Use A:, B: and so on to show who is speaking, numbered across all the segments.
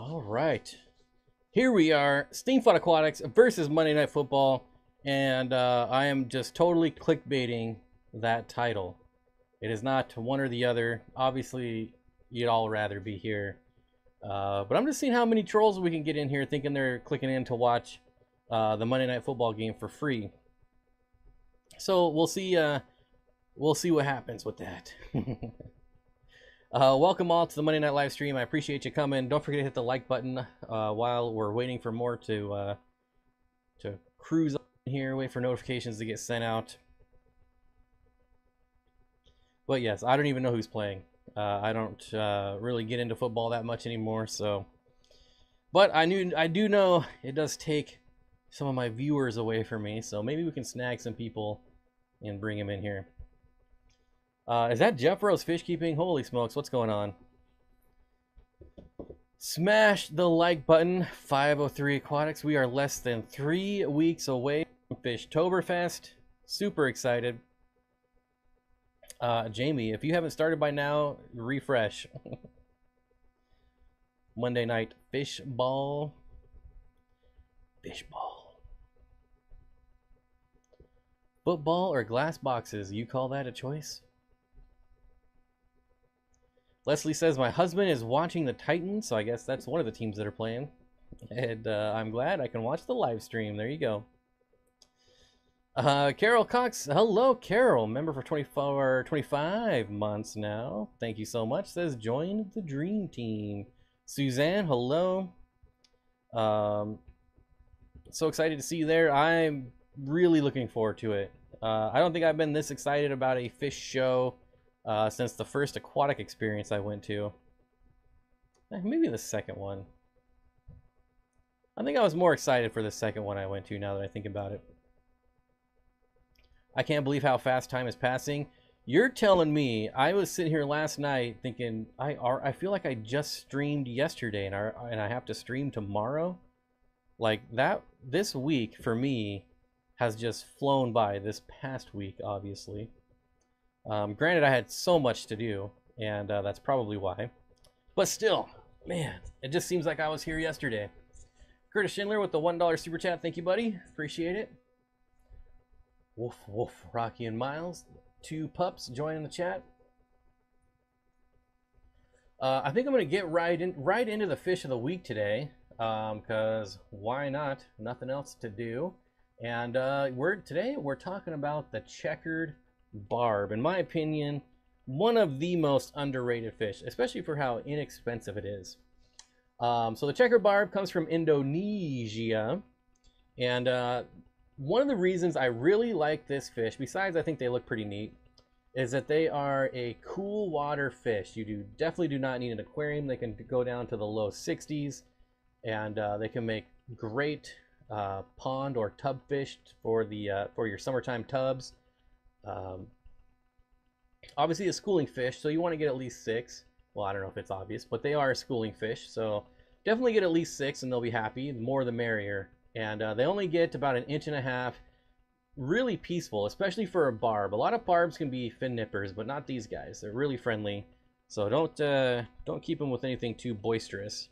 A: All right. Here we are, Steenfott Aquatics versus Monday Night Football, and I am just totally clickbaiting that title. It is not one or the other. Obviously, you'd all rather be here. But I'm just seeing how many trolls we can get in here thinking they're clicking in to watch the Monday Night Football game for free. So we'll see what happens with that. Welcome all to the Monday Night live stream. I appreciate you coming. Don't forget to hit the like button while we're waiting for more to cruise on here. Wait for notifications to get sent out. But yes, I don't even know who's playing. I don't really get into football that much anymore. So, but I do know it does take some of my viewers away from me. So maybe we can snag some people and bring them in here. Is that Jeff Rose fish keeping? Holy smokes, what's going on? Smash the like button, 503 Aquatics. We are less than 3 weeks away from Fishtoberfest. Super excited. Jamie, if you haven't started by now, refresh. Monday night fish ball. Fish ball. Football or glass boxes, you call that a choice? Leslie says, my husband is watching the Titans, so I guess that's one of the teams that are playing. And I'm glad I can watch the live stream. There you go. Carol Cox, hello, Carol. Member for 25 months now. Thank you so much. Says, join the dream team. Suzanne, hello. So excited to see you there. I'm really looking forward to it. I don't think I've been this excited about a fish show since the first aquatic experience I went to. Maybe the second one. I think I was more excited for the second one I went to now that I think about it. I can't believe how fast time is passing. You're telling me, I was sitting here last night thinking, I feel like I just streamed yesterday and I have to stream tomorrow. Like that, this week for me has just flown by, this past week, obviously. Granted, I had so much to do, and that's probably why. But still, man, it just seems like I was here yesterday. Curtis Schindler with the $1 super chat. Thank you, buddy. Appreciate it. Woof, woof. Rocky and Miles. 2 pups joining the chat. I think I'm going to get right into the fish of the week today, because why not? Nothing else to do. And today we're talking about the checkered barb. In my opinion, one of the most underrated fish, especially for how inexpensive it is. So the checkered barb comes from Indonesia, and one of the reasons I really like this fish, besides I think they look pretty neat, is that they are a cool water fish. You definitely do not need an aquarium. They can go down to the low 60s, and they can make great pond or tub fish for your summertime tubs. Obviously a schooling fish, so you want to get at least 6. Well, I don't know if it's obvious, but they are a schooling fish, so definitely get at least 6 and they'll be happy. The more the merrier. And they only get about 1.5 inches. Really peaceful, especially for a barb. A lot of barbs can be fin nippers, but not these guys. They're really friendly, so don't keep them with anything too boisterous.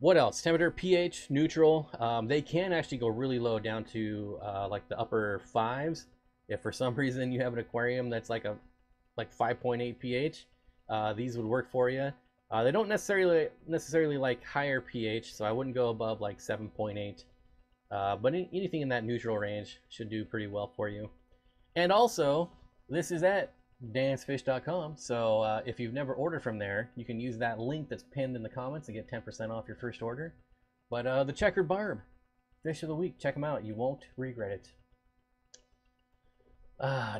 A: What else? Temperature, pH, neutral. They can actually go really low down to like the upper 5s. If for some reason you have an aquarium that's like 5.8 pH, these would work for you. They don't necessarily like higher pH, so I wouldn't go above like 7.8. But anything in that neutral range should do pretty well for you. And also, this is at dansfish.com, so if you've never ordered from there, you can use that link that's pinned in the comments to get 10% off your first order. But the checkered barb, fish of the week, check them out. You won't regret it.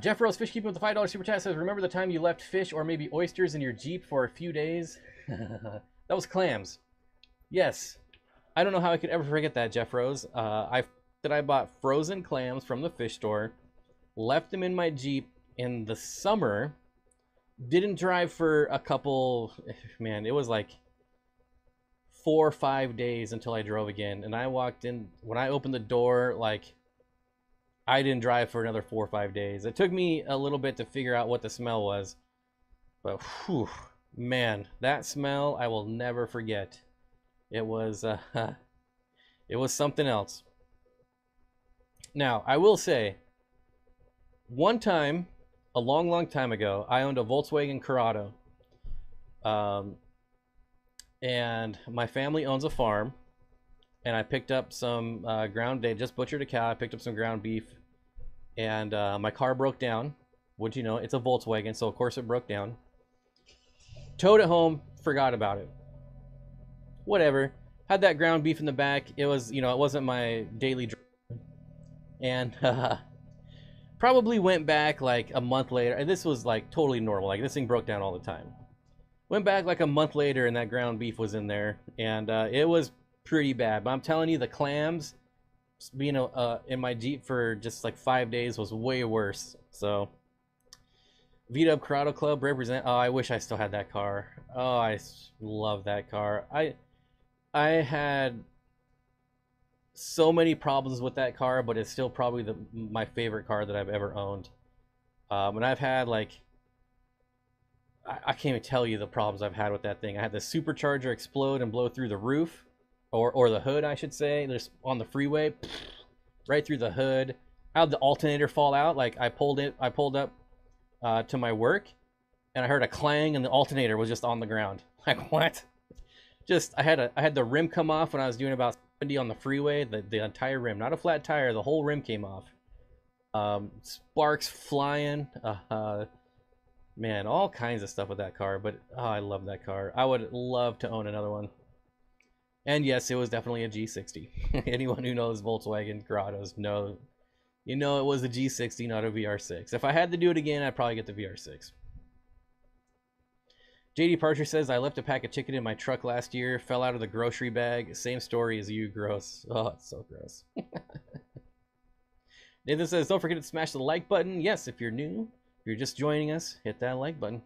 A: Jeff Rose, fish keeping with the $5 super chat, says, remember the time you left fish or maybe oysters in your Jeep for a few days? That was clams. Yes. I don't know how I could ever forget that, Jeff Rose. I bought frozen clams from the fish store, left them in my Jeep in the summer, didn't drive for a couple, man, it was like 4 or 5 days until I drove again. And I walked in, when I opened the door, like, I didn't drive for another 4 or 5 days. It took me a little bit to figure out what the smell was, but whew, Man, that smell I will never forget. It was it was something else. Now, I will say, one time, a long, long time ago, I owned a Volkswagen Corrado. Um, and my family owns a farm, and I picked up some ground. They just butchered a cow. I picked up some ground beef, and my car broke down. Would you know? It's a Volkswagen, so of course it broke down. Towed it home, forgot about it. Whatever. Had that ground beef in the back. It was, it wasn't my daily drive. And probably went back like a month later. And this was like totally normal. Like this thing broke down all the time. Went back like a month later, and that ground beef was in there, and it was pretty bad. But I'm telling you, the clams being in my Jeep for just like 5 days was way worse. So, V-Dub Corrado Club represent. Oh, I wish I still had that car. Oh, I love that car. I had so many problems with that car, but it's still probably my favorite car that I've ever owned. And I've had like, I can't even tell you the problems I've had with that thing. I had the supercharger explode and blow through the roof, or the hood, I should say. There's on the freeway, right through the hood. I had the alternator fall out. Like I pulled up to my work, and I heard a clang, and the alternator was just on the ground. Like what? Just I had the rim come off when I was doing about 70 on the freeway. The entire rim, not a flat tire. The whole rim came off. Sparks flying. Man, all kinds of stuff with that car, but oh, I love that car. I would love to own another one. And yes, it was definitely a G60. Anyone who knows Volkswagen Corrados know, it was a G60, not a VR6. If I had to do it again, I'd probably get the VR6. JD Parcher says, I left a pack of chicken in my truck last year, fell out of the grocery bag. Same story as you, gross. Oh, it's so gross. Nathan says, don't forget to smash the like button. Yes, if you're new. If you're just joining us, hit that like button.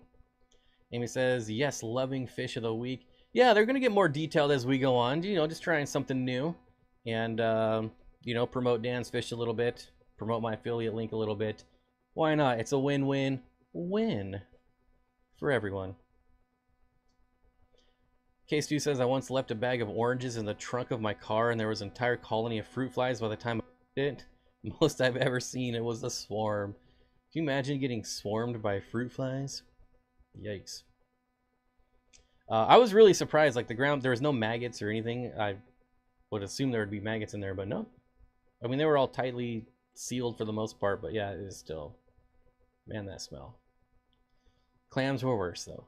A: Amy says, yes, loving fish of the week. Yeah, they're going to get more detailed as we go on. Just trying something new. And, promote Dan's Fish a little bit. Promote my affiliate link a little bit. Why not? It's a win-win-win for everyone. K-Stu says, I once left a bag of oranges in the trunk of my car, and there was an entire colony of fruit flies by the time I did it. Most I've ever seen, it was a swarm. Can you imagine getting swarmed by fruit flies? Yikes. I was really surprised. Like the ground, there was no maggots or anything. I would assume there would be maggots in there, but no. I mean, they were all tightly sealed for the most part, but yeah, it is still. Man, that smell. Clams were worse, though.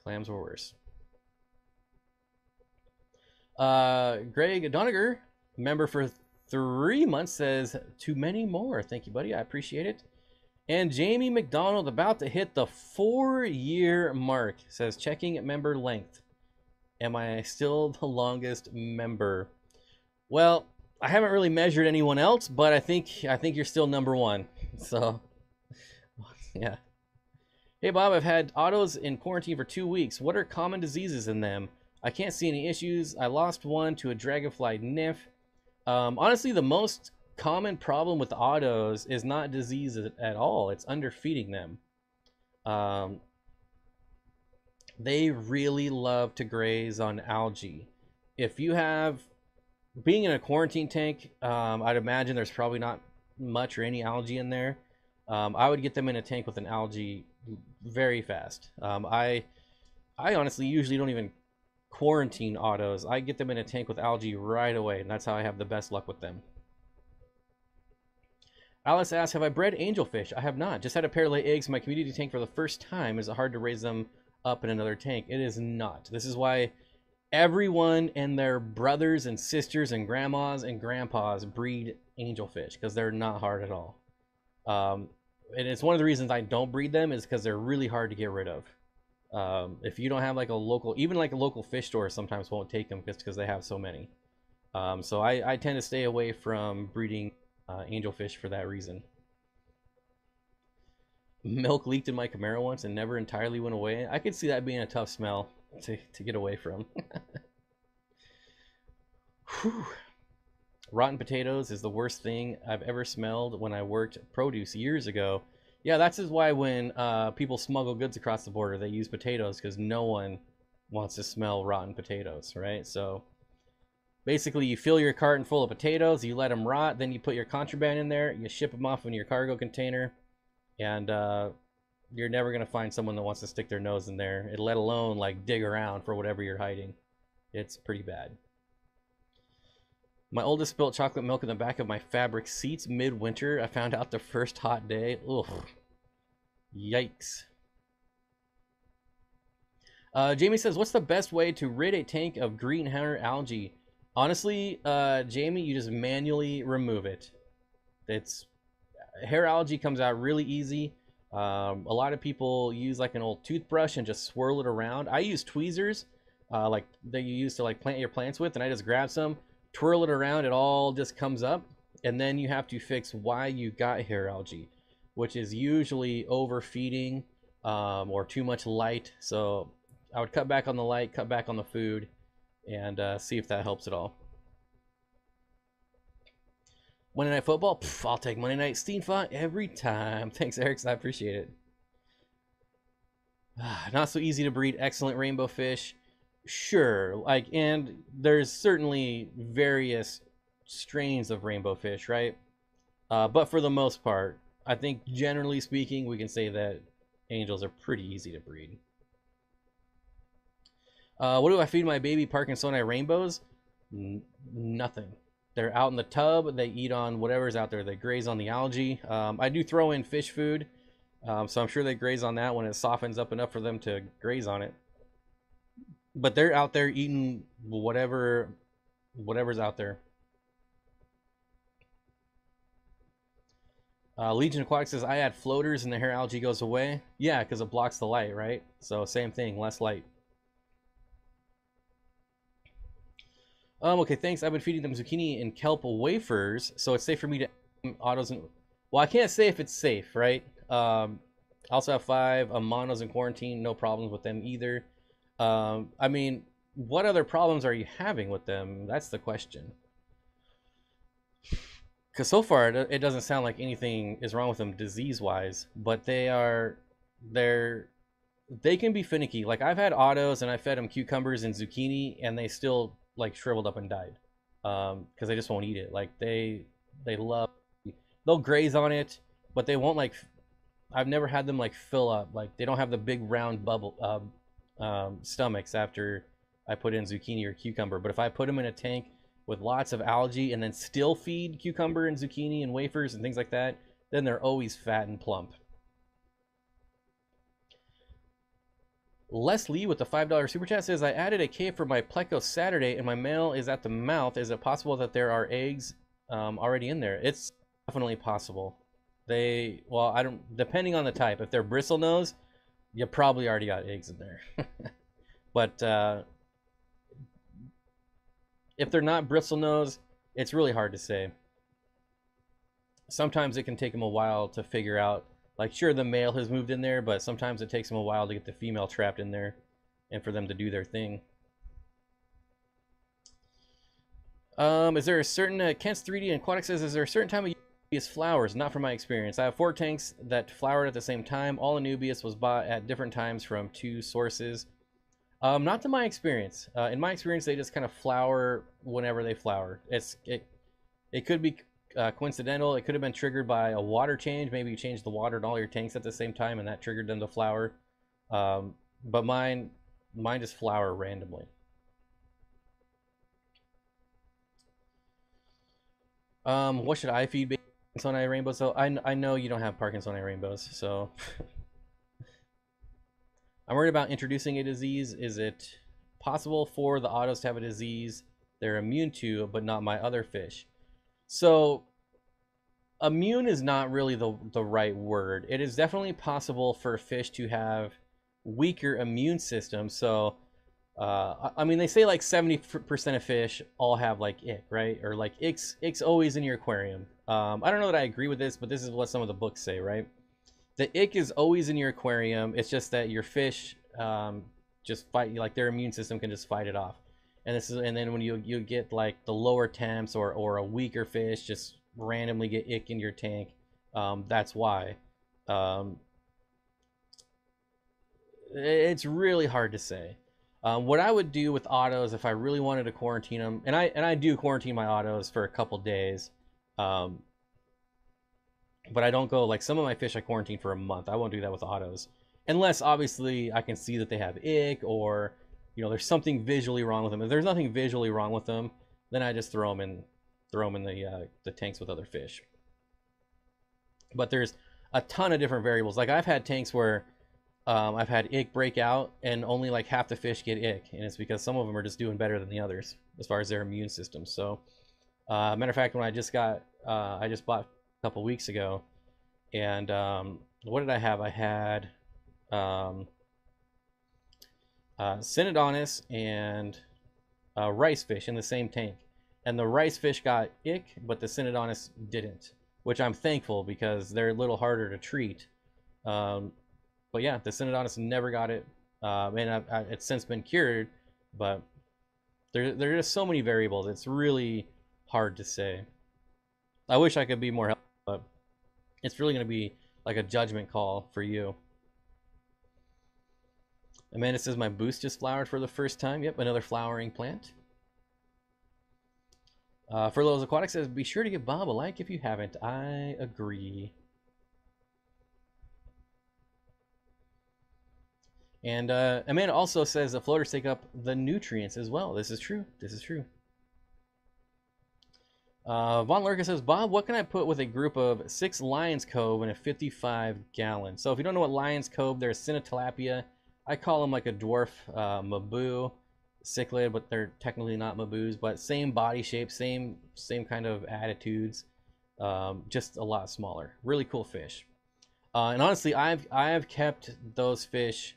A: Clams were worse. Greg Doniger, member for 3 months, says, too many more. Thank you, buddy. I appreciate it. And Jamie McDonald, about to hit the 4-year mark, says, checking member length. Am I still the longest member? Well, I haven't really measured anyone else, but I think you're still number one. So, yeah. Hey, Bob, I've had autos in quarantine for 2 weeks. What are common diseases in them? I can't see any issues. I lost one to a dragonfly nymph. Honestly, the most common problem with the autos is not disease at all. It's underfeeding them. They really love to graze on algae. If you have, being in a quarantine tank, I'd imagine there's probably not much or any algae in there. I would get them in a tank with an algae very fast. I honestly usually don't even quarantine autos. I get them in a tank with algae right away, and that's how I have the best luck with them. Alice asks, have I bred angelfish? I have not. Just had a pair lay eggs in my community tank for the first time. Is it hard to raise them up in another tank? It is not. This is why everyone and their brothers and sisters and grandmas and grandpas breed angelfish, because they're not hard at all. And it's one of the reasons I don't breed them, is because they're really hard to get rid of. If you don't have like a local, even like a local fish store sometimes won't take them just because they have so many. So I tend to stay away from breeding angelfish for that reason. Milk leaked in my Camaro once and never entirely went away. I could see that being a tough smell to get away from. Rotten potatoes is the worst thing I've ever smelled. When I worked produce years ago, Yeah, that's just why when people smuggle goods across the border, they use potatoes because no one wants to smell rotten potatoes, right? So basically, you fill your carton full of potatoes, you let them rot, then you put your contraband in there, you ship them off in your cargo container, and you're never going to find someone that wants to stick their nose in there, let alone like dig around for whatever you're hiding. It's pretty bad. My oldest spilled chocolate milk in the back of my fabric seats midwinter. I found out the first hot day. Ugh. Yikes. Jamie says, what's the best way to rid a tank of green hair algae? Honestly, Jamie, you just manually remove it. It's hair algae comes out really easy. A lot of people use like an old toothbrush and just swirl it around. I use tweezers, like that you use to like plant your plants with, and I just grab some, twirl it around, it all just comes up, and then you have to fix why you got hair algae, which is usually overfeeding or too much light. So I would cut back on the light, cut back on the food, and see if that helps at all. Monday Night Football? Pff, I'll take Monday Night Steenfott every time. Thanks, Eric. I appreciate it. Not so easy to breed excellent rainbow fish. Sure, like, and there's certainly various strains of rainbow fish, right? But for the most part, I think generally speaking, we can say that angels are pretty easy to breed. What do I feed my baby Parkinsoni rainbows? Nothing. They're out in the tub. They eat on whatever's out there. They graze on the algae. I do throw in fish food, so I'm sure they graze on that when it softens up enough for them to graze on it. But they're out there eating whatever's out there. Legion Aquatics says, I add floaters and the hair algae goes away. Yeah, because it blocks the light, right? So same thing, less light. Okay, thanks. I've been feeding them zucchini and kelp wafers, so it's safe for me to autos and... Well, I can't say if it's safe, right? I also have 5 monos in quarantine, no problems with them either. I mean, what other problems are you having with them? That's the question. Because so far, it doesn't sound like anything is wrong with them disease-wise, but they can be finicky. Like, I've had autos and I fed them cucumbers and zucchini, and they still like shriveled up and died because they just won't eat it. Like they'll graze on it, but they won't like. I've never had them like fill up. Like they don't have the big round bubble stomachs after I put in zucchini or cucumber. But if I put them in a tank with lots of algae and then still feed cucumber and zucchini and wafers and things like that, then they're always fat and plump. Leslie with the $5 super chat says, I added a cave for my pleco Saturday and my male is at the mouth. Is it possible that there are eggs already in there? It's definitely possible. Well, I don't, depending on the type. If they're bristlenose, you probably already got eggs in there. But if they're not bristlenose, it's really hard to say. Sometimes it can take them a while to figure out. Like, sure, the male has moved in there, but sometimes it takes them a while to get the female trapped in there and for them to do their thing. Is there a certain, Kent's 3D and Aquatics says, is there a certain time of year Nubius flowers? Not from my experience. I have 4 tanks that flowered at the same time. All Anubias was bought at different times from 2 sources. Not to my experience. In my experience, they just kind of flower whenever they flower. It could be coincidental. It could have been triggered by a water change. Maybe you changed the water in all your tanks at the same time and that triggered them to flower. But mine just flower randomly. What should I feed Parkinsoni rainbows? So I know you don't have Parkinsoni rainbows, so I'm worried about introducing a disease. Is it possible for the autos to have a disease they're immune to, but not my other fish? So immune is not really the right word. It is definitely possible for a fish to have weaker immune systems. So I mean, they say like 70% of fish all have like ick, right? Or like ick's always in your aquarium. I don't know that I agree with this, but this is what some of the books say, right? The ick is always in your aquarium. It's just that your fish just fight, like their immune system can just fight it off. And then when you get like the lower temps or a weaker fish just randomly get ick in your tank, that's why. Um, it's really hard to say. What I would do with autos if I really wanted to quarantine them, and I do quarantine my autos for a couple days, but I don't go like some of my fish I quarantine for a month. I won't do that with autos, unless obviously I can see that they have ick or there's something visually wrong with them. If there's nothing visually wrong with them, then I just throw them in the tanks with other fish. But there's a ton of different variables. Like I've had tanks where I've had ick break out and only like half the fish get ick, and it's because some of them are just doing better than the others as far as their immune system. So matter of fact, when I just bought a couple weeks ago, and what did I have? I had Synodontis and rice fish in the same tank, and the rice fish got ick, but the Synodontis didn't, which I'm thankful because they're a little harder to treat. But yeah, the Synodontis never got it, and it's since been cured. But there are just so many variables. It's really hard to say. I wish I could be more helpful, but it's really going to be like a judgment call for you. Amanda says my boost just flowered for the first time. Yep, another flowering plant. Lions Aquatics says be sure to give Bob a like if you haven't. I agree. And Amanda also says the floaters take up the nutrients as well. This is true. This is true. Von Lurka says, Bob, what can I put with a group of 6 Lions Cove in a 55-gallon? So if you don't know what Lions Cove, they're Cyntotilapia. I call them like a dwarf Maboo cichlid, but they're technically not Maboos, but same body shape, same kind of attitudes, just a lot smaller. Really cool fish. And honestly, I've kept those fish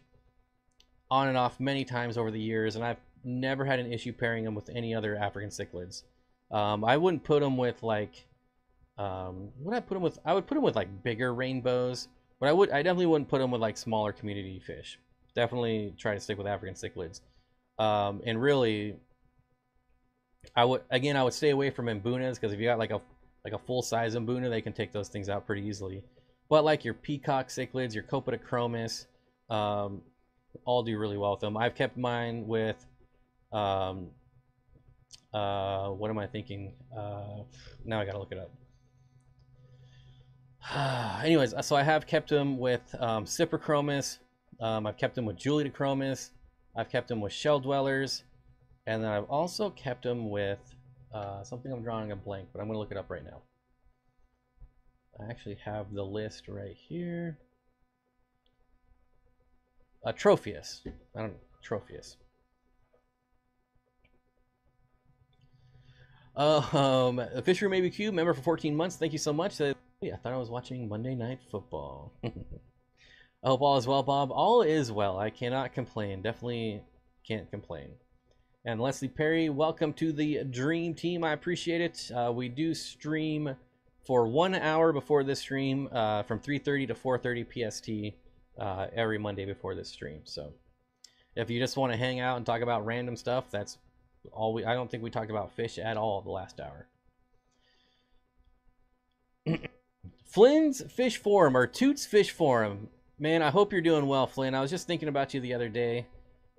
A: on and off many times over the years, and I've never had an issue pairing them with any other African cichlids. I wouldn't put them with like what I put them with. I would put them with like bigger rainbows, but I definitely wouldn't put them with like smaller community fish. Definitely try to stick with African cichlids. And really, I would stay away from Mbunas, because if you got like a full size Mbuna, they can take those things out pretty easily. But like your peacock cichlids, your Copetochromis, all do really well with them. I've kept mine with what am I thinking? Now I gotta look it up. Anyways, so I have kept them with Cyprichromis. I've kept them with Julidochromis. I've kept them with shell dwellers, and then I've also kept them with something I'm drawing a blank, but I'm gonna look it up right now. I actually have the list right here. Tropheus. I don't know. Tropheus. A Fisher Maybe Cube, member for 14 months. Thank you so much. Yeah, I thought I was watching Monday Night Football. I hope all is well, Bob. All is well. I cannot complain. Definitely can't complain. And Leslie Perry, welcome to the Dream Team. I appreciate it. We do stream for 1 hour before this stream, from 3:30 to 4:30 PST, every Monday before this stream. So if you just want to hang out and talk about random stuff, that's all I don't think we talked about fish at all the last hour. Flynn's Fish Forum, or Toots Fish Forum. Man, I hope you're doing well, Flynn. I was just thinking about you the other day.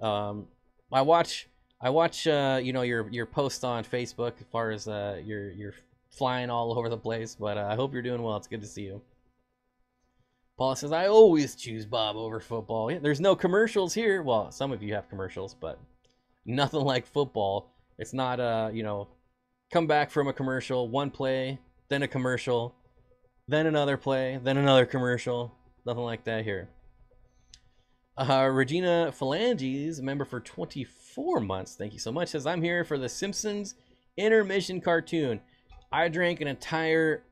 A: I watch your posts on Facebook as far as you're flying all over the place, but I hope you're doing well. It's good to see you. Paula says, I always choose Bob over football. Yeah, there's no commercials here. Well, some of you have commercials, but nothing like football. It's not come back from a commercial, one play, then a commercial, then another play, then another commercial. Nothing like that here. Regina Phalanges, member for 24 months. Thank you so much. Says, I'm here for the Simpsons intermission cartoon. I drank an entire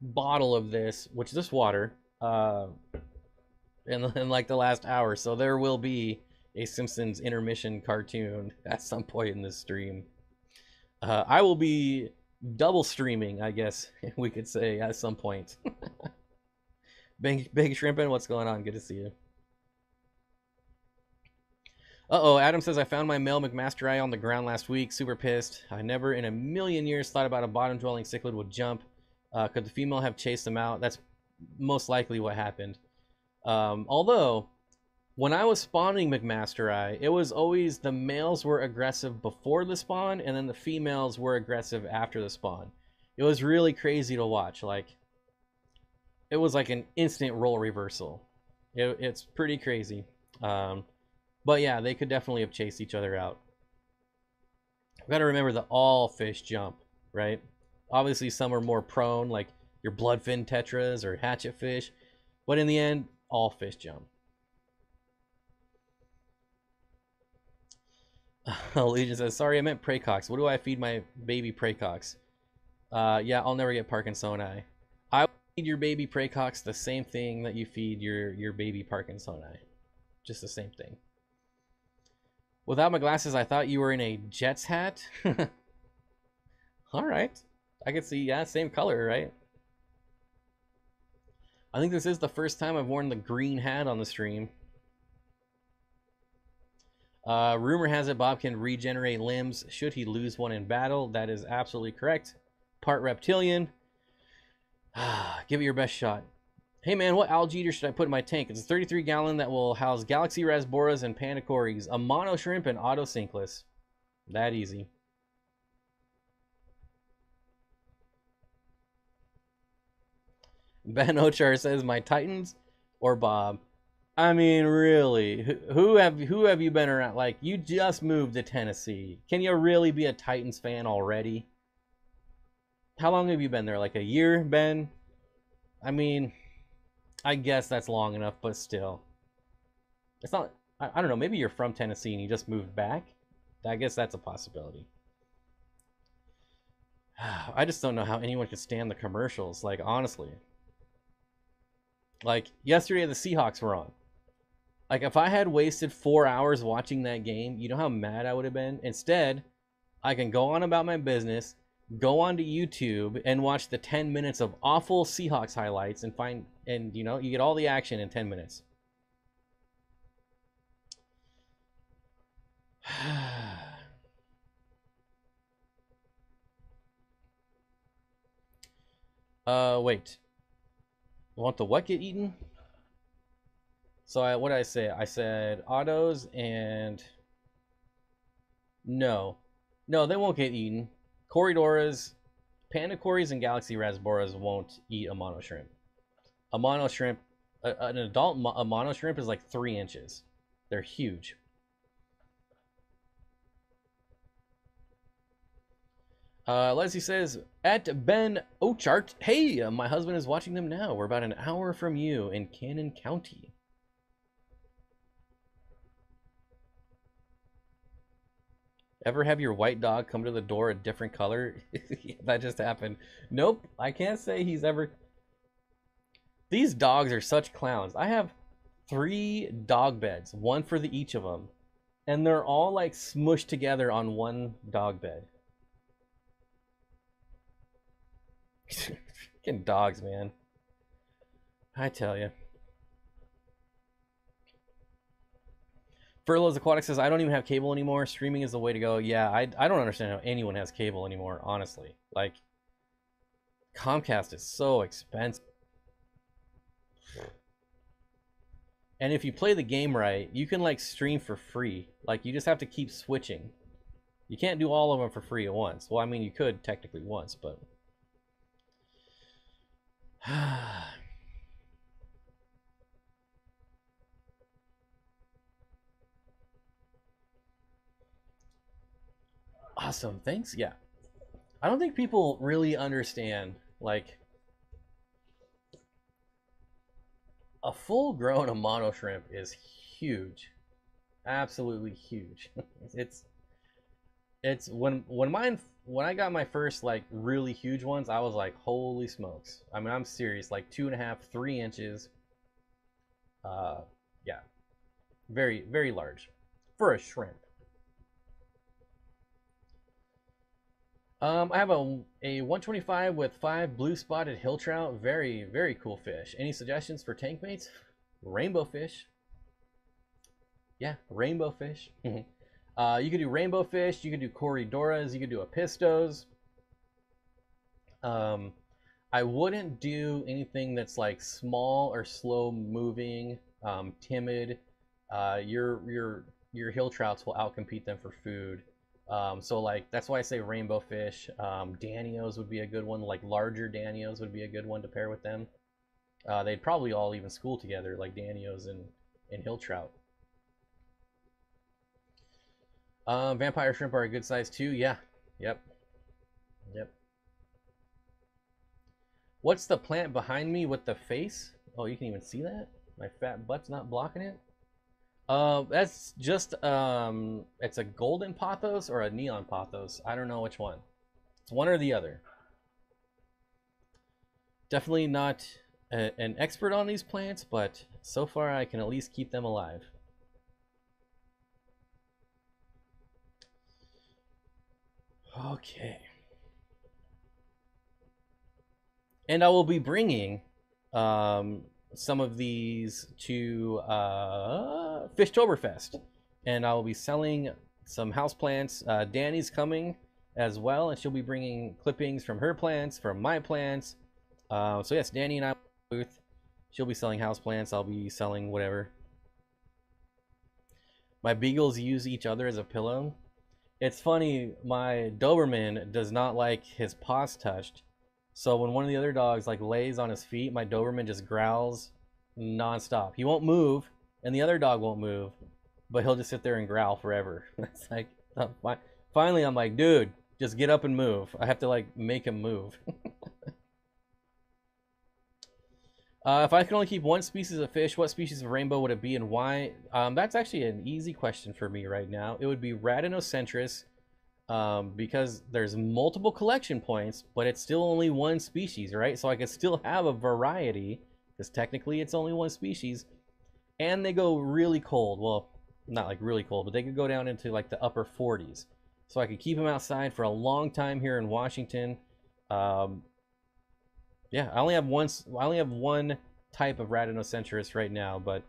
A: bottle of this, which is this water, in like the last hour. So there will be a Simpsons intermission cartoon at some point in this stream. I will be double streaming, I guess we could say, at some point. Big Shrimpin', what's going on? Good to see you. Uh-oh, Adam says, I found my male McMaster eye on the ground last week. Super pissed. I never in a million years thought about a bottom-dwelling cichlid would jump. Could the female have chased them out? That's most likely what happened. Although, when I was spawning McMaster, it was always the males were aggressive before the spawn, and then the females were aggressive after the spawn. It was really crazy to watch. Like, it was like an instant role reversal. It's pretty crazy. But yeah, they could definitely have chased each other out. We've got to remember that all fish jump, right? Obviously, some are more prone, like your bloodfin tetras or hatchet fish. But in the end, all fish jump. Legion says, sorry, I meant Praycox. What do I feed my baby Praycox? Yeah, I'll never get Parkinsoni. I would feed your baby Praycox the same thing that you feed your baby Parkinsoni. Just the same thing. Without my glasses, I thought you were in a Jets hat. All right. I can see, yeah, same color, right? I think this is the first time I've worn the green hat on the stream. Rumor has it Bob can regenerate limbs should he lose one in battle. That is absolutely correct. Part reptilian. Give it your best shot. Hey man, what algae eater should I put in my tank? It's a 33 gallon that will house Galaxy Rasboras and Pandacories, a mono shrimp, and autosinkless. That easy. Ben Ochar says, my Titans or Bob? I mean, really, who have you been around? Like, you just moved to Tennessee. Can you really be a Titans fan already? How long have you been there? Like a year, Ben? I mean, I guess that's long enough, but still. It's not, I don't know, maybe you're from Tennessee and you just moved back? I guess that's a possibility. I just don't know how anyone could stand the commercials, like, honestly. Like, yesterday the Seahawks were on. Like, if I had wasted 4 hours watching that game, you know how mad I would have been? Instead, I can go on about my business, go onto YouTube, and watch the 10 minutes of awful Seahawks highlights and find, and, you know, you get all the action in 10 minutes. Wait. Want the what get eaten? So what did I say? I said autos and no, they won't get eaten. Corridoras, Pandacories, and Galaxy Rasboras won't eat a mono shrimp. A mono shrimp, an adult mono shrimp is like 3 inches. They're huge. Leslie says, at Ben Ochart, hey, my husband is watching them now. We're about an hour from you in Cannon County. Ever have your white dog come to the door a different color? That just happened. Nope, I can't say he's ever... These dogs are such clowns. I have 3 dog beds, one for each of them. And they're all like smushed together on one dog bed. Freaking dogs, man. I tell you. Furloughs Aquatics says, I don't even have cable anymore. Streaming is the way to go. Yeah, I don't understand how anyone has cable anymore, honestly. Like, Comcast is so expensive. And if you play the game right, you can, like, stream for free. Like, you just have to keep switching. You can't do all of them for free at once. Well, I mean, you could technically once, but... Awesome, thanks. Yeah, I don't think people really understand, like, a full-grown Amano shrimp is huge, absolutely huge. it's when I got my first, like, really huge ones, I was like, holy smokes. I mean, I'm serious, like 2.5, 3 inches. Yeah, very, very large for a shrimp. I have a 125 with 5 blue spotted hill trout. Very, very cool fish. Any suggestions for tank mates? Rainbow fish. Yeah, rainbow fish. You could do rainbow fish. You could do corridoras. You could do apistos. I wouldn't do anything that's like small or slow moving, timid. Your hill trouts will outcompete them for food. So like that's why I say rainbow fish. Danios would be a good one. Like larger Danios would be a good one to pair with them. They'd probably all even school together, like Danios and hill trout. Vampire shrimp are a good size too. Yeah. Yep. Yep. What's the plant behind me with the face? Oh, you can even see that? My fat butt's not blocking it? That's just, it's a golden pothos or a neon pothos. I don't know which one. It's one or the other. Definitely not an expert on these plants, but so far I can at least keep them alive. Okay. And I will be bringing some of these to Fishtoberfest, and I will be selling some houseplants. Danny's coming as well, and she'll be bringing clippings from her plants, from my plants. So yes, Danny and I will booth. She'll be selling houseplants. I'll be selling whatever. My beagles use each other as a pillow. It's funny, my Doberman does not like his paws touched. So when one of the other dogs like lays on his feet, my Doberman just growls nonstop. He won't move, and the other dog won't move, but he'll just sit there and growl forever. It's like, finally I'm like, dude, just get up and move. I have to like make him move. If I could only keep one species of fish, what species of rainbow would it be and why? That's actually an easy question for me right now. It would be Radinocentris, because there's multiple collection points, but it's still only one species, right? So I could still have a variety, because technically it's only one species, and they go really cold. Well, not like really cold, but they could go down into like the upper 40s. So I could keep them outside for a long time here in Washington. Yeah, I only have one type of Radinocentris right now, but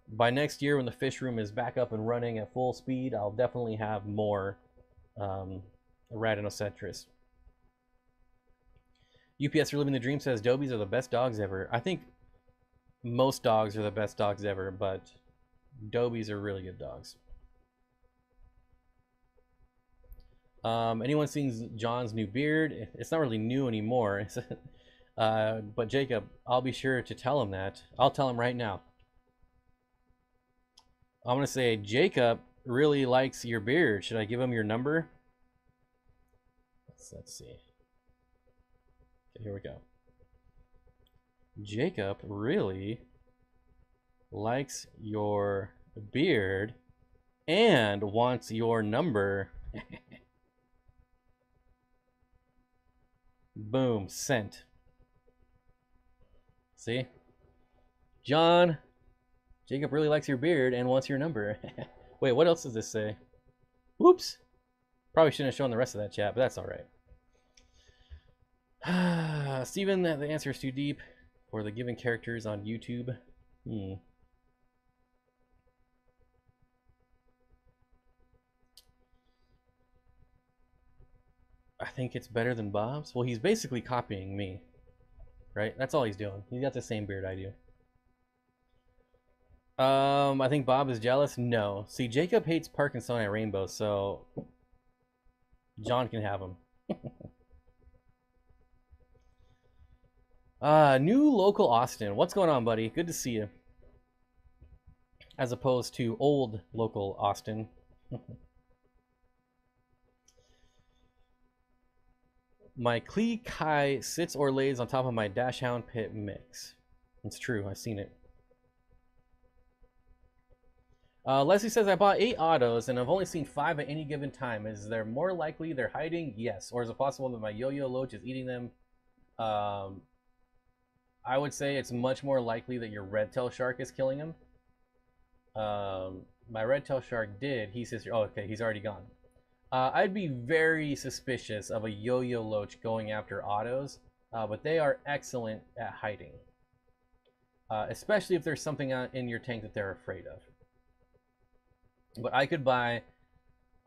A: by next year when the fish room is back up and running at full speed, I'll definitely have more Radinocentris. UPS for Living the Dream says Dobies are the best dogs ever. I think most dogs are the best dogs ever, but Dobies are really good dogs. Anyone seen John's new beard? It's not really new anymore. But Jacob, I'll be sure to tell him that. I'll tell him right now. I'm going to say, Jacob really likes your beard. Should I give him your number? Let's see. Okay, here we go. Jacob really likes your beard and wants your number. Boom, sent. See? John, Jacob really likes your beard and wants your number. Wait, what else does this say? Whoops. Probably shouldn't have shown the rest of that chat, but that's all right. Steven, the answer is too deep for the given characters on YouTube. I think it's better than Bob's. Well, he's basically copying me, right? That's all he's doing. He's got the same beard I do. I think Bob is jealous. No. See, Jacob hates Parkinsonian Rainbow, so John can have him. New local Austin. What's going on, buddy? Good to see you. As opposed to old local Austin. My Klee Kai sits or lays on top of my Dachshund Pit mix. It's true, I've seen it. Leslie says, I bought 8 autos and I've only seen 5 at any given time. Is there more likely they're hiding? Yes. Or is it possible that my yo-yo loach is eating them? I would say it's much more likely that your red-tailed shark is killing them. My red-tailed shark did. He says, oh, okay, he's already gone. I'd be very suspicious of a yo-yo loach going after autos, but they are excellent at hiding. Especially if there's something in your tank that they're afraid of. But I could buy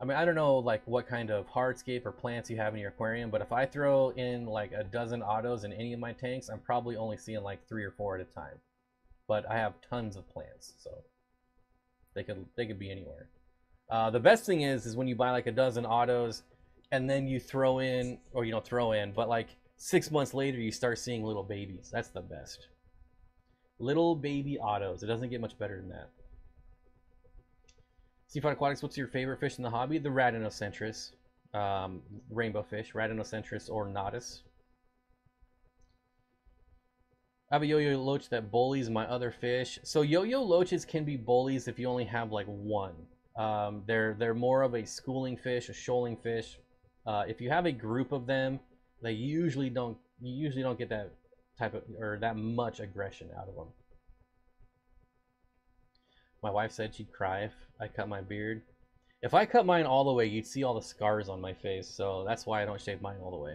A: I mean, I don't know like what kind of hardscape or plants you have in your aquarium, but if I throw in like a dozen autos in any of my tanks, I'm probably only seeing like 3 or 4 at a time. But I have tons of plants, so they could be anywhere. The best thing is when you buy like a dozen autos, and then you throw in, or you don't throw in, but like 6 months later you start seeing little babies. That's the best. Little baby autos. It doesn't get much better than that. Steenfott Aquatics, what's your favorite fish in the hobby? The Radinocentris, rainbow fish, Radinocentris or Nodus. I have a yo-yo loach that bullies my other fish. So yo-yo loaches can be bullies if you only have like one. They're more of a schooling fish, a shoaling fish. If you have a group of them, you usually don't get that type of or that much aggression out of them. My wife said she'd cry if I cut my beard. If I cut mine all the way, you'd see all the scars on my face, so that's why I don't shave mine all the way.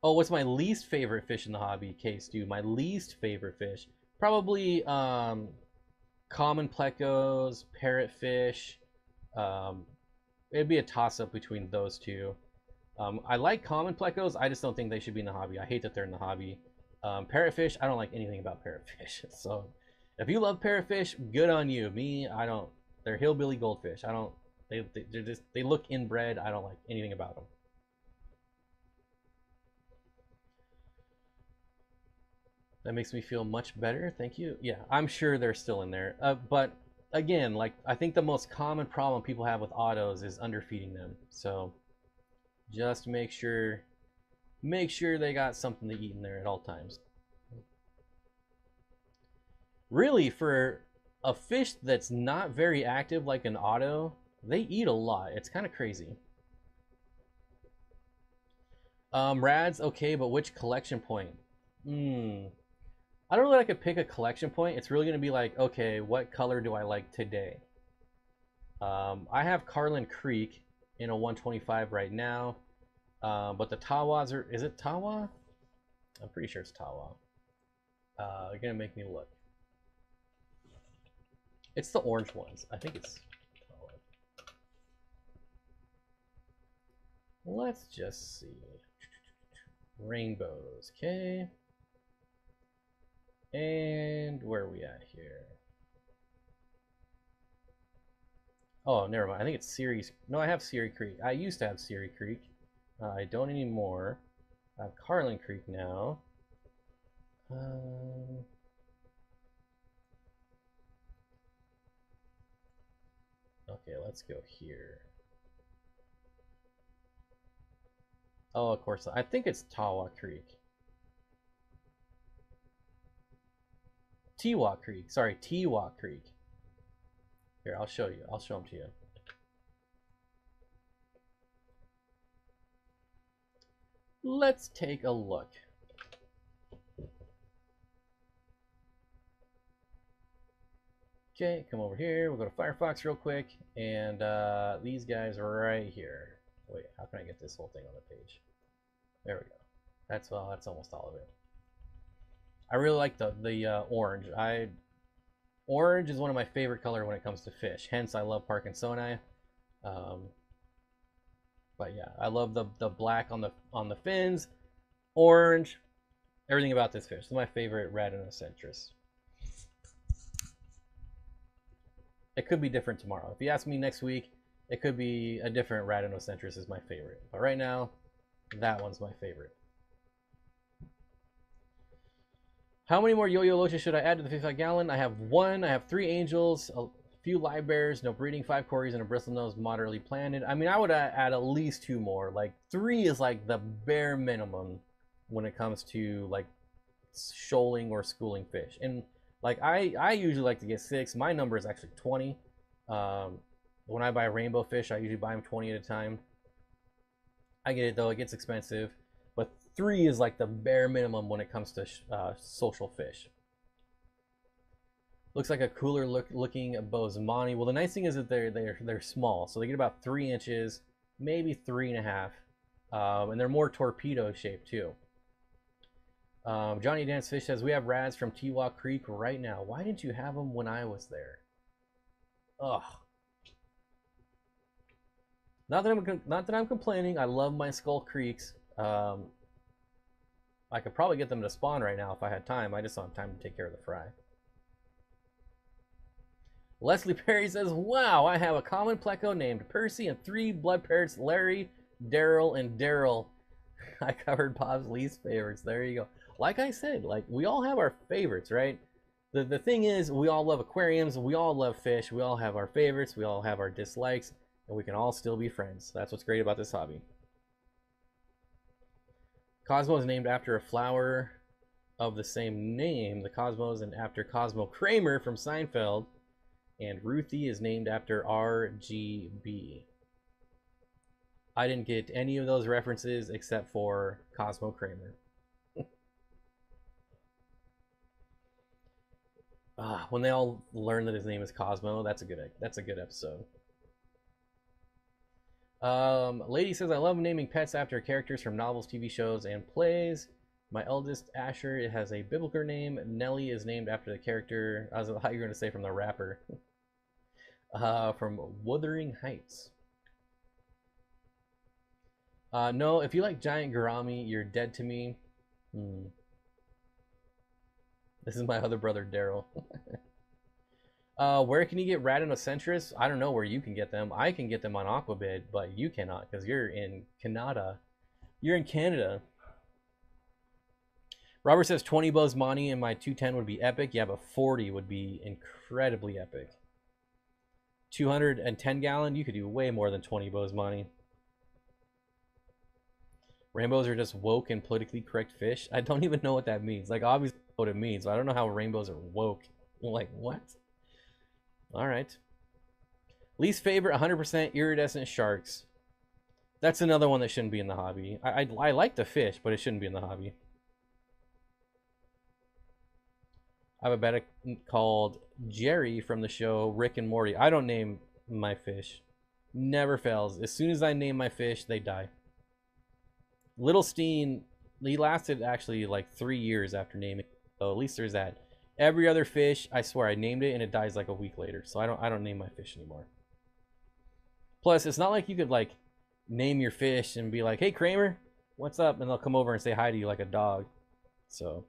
A: Oh, what's my least favorite fish in the hobby? Case, dude, my least favorite fish? Probably common plecos, parrotfish. It'd be a toss-up between those two. I like common plecos, I just don't think they should be in the hobby. I hate that they're in the hobby. Parrotfish, I don't like anything about parrotfish, so... If you love parrotfish, good on you. Me, I don't. They're hillbilly goldfish. I don't. They look inbred. I don't like anything about them. That makes me feel much better. Thank you. Yeah, I'm sure they're still in there. But again, like I think the most common problem people have with autos is underfeeding them. So just make sure they got something to eat in there at all times. Really, for a fish that's not very active like an auto, they eat a lot. It's kind of crazy. Rads, okay, but which collection point? I don't know that I could pick a collection point. It's really going to be like, okay, what color do I like today? I have Carlin Creek in a 125 right now, but the Tawas are, is it Tawa? I'm pretty sure it's Tawa. You're going to make me look. It's the orange ones. I think it's... Let's just see. Rainbows, okay. And where are we at here? Oh, never mind. I think it's Ceres. No, I have Ceres Creek. I used to have Ceres Creek. I don't anymore. I have Carlin Creek now. Okay, let's go here. Oh, of course. I think it's Tawa Creek. Tewa Creek. Sorry, Tewa Creek. Here, I'll show you. I'll show them to you. Let's take a look. Okay, come over here. We'll go to Firefox real quick, and these guys are right here. Wait, how can I get this whole thing on the page? There we go. That's almost all of it. I really like the orange. Orange is one of my favorite color when it comes to fish. Hence, I love Parkinsoni. But yeah, I love the black on the fins, orange, everything about this fish. It's my favorite Radinocentris. It could be different tomorrow. If you ask me next week, it could be a different Radinocentris is my favorite. But right now, that one's my favorite. How many more yo-yo loaches should I add to the 55 gallon? I have one. I have 3 angels, a few live bears, no breeding, 5 cories, and a bristlenose moderately planted. I mean, I would add at least 2 more. Like 3 is like the bare minimum when it comes to like shoaling or schooling fish. And like I usually like to get 6. My number is actually 20. When I buy rainbow fish, I usually buy them 20 at a time. I get it though, it gets expensive. But 3 is like the bare minimum when it comes to social fish. Looks like a cooler looking Bosemani. Well, the nice thing is that they're small, so they get about 3 inches, maybe 3.5, and they're more torpedo shaped too. Johnny Dance Fish says we have rads from Tewa Creek right now. Why didn't you have them when I was there? Ugh. Not that I'm complaining. I love my Skull Creeks. I could probably get them to spawn right now if I had time. I just don't have time to take care of the fry. Leslie Perry says, wow, I have a common pleco named Percy and 3 blood parrots, Larry, Daryl, and Daryl. I covered Bob's least favorites. There you go. Like I said, like we all have our favorites, right? The thing is, we all love aquariums, we all love fish, we all have our favorites, we all have our dislikes, and we can all still be friends. That's what's great about this hobby. Cosmo is named after a flower of the same name. The Cosmo is after Cosmo Kramer from Seinfeld. And Ruthie is named after RGB. I didn't get any of those references except for Cosmo Kramer. When they all learn that his name is Cosmo, that's a good episode. Lady says, I love naming pets after characters from novels, TV shows, and plays. My eldest, Asher, it has a biblical name. Nellie is named after the character, I was how you're going to say from the rapper. From Wuthering Heights. No, if you like giant gourami, you're dead to me. This is my other brother, Daryl. Where can you get Radinocentris? I don't know where you can get them. I can get them on Aquabid, but you cannot because you're in Canada. You're in Canada. Robert says 20 Bosemani and my 210 would be epic. Yeah, but 40 would be incredibly epic. 210 gallon, you could do way more than 20 Bosemani. Rainbows are just woke and politically correct fish. I don't even know what that means. Like, obviously what it means, but I don't know how rainbows are woke. Like, what? Alright. Least favorite, 100% iridescent sharks. That's another one that shouldn't be in the hobby. I like the fish, but it shouldn't be in the hobby. I have a betta called Jerry from the show Rick and Morty. I don't name my fish. Never fails. As soon as I name my fish, they die. Little Steen, he lasted actually like 3 years after naming. So at least there's that. Every other fish, I swear I named it and it dies like a week later. So I don't name my fish anymore. Plus, it's not like you could like name your fish and be like, hey Kramer, what's up? And they'll come over and say hi to you like a dog. So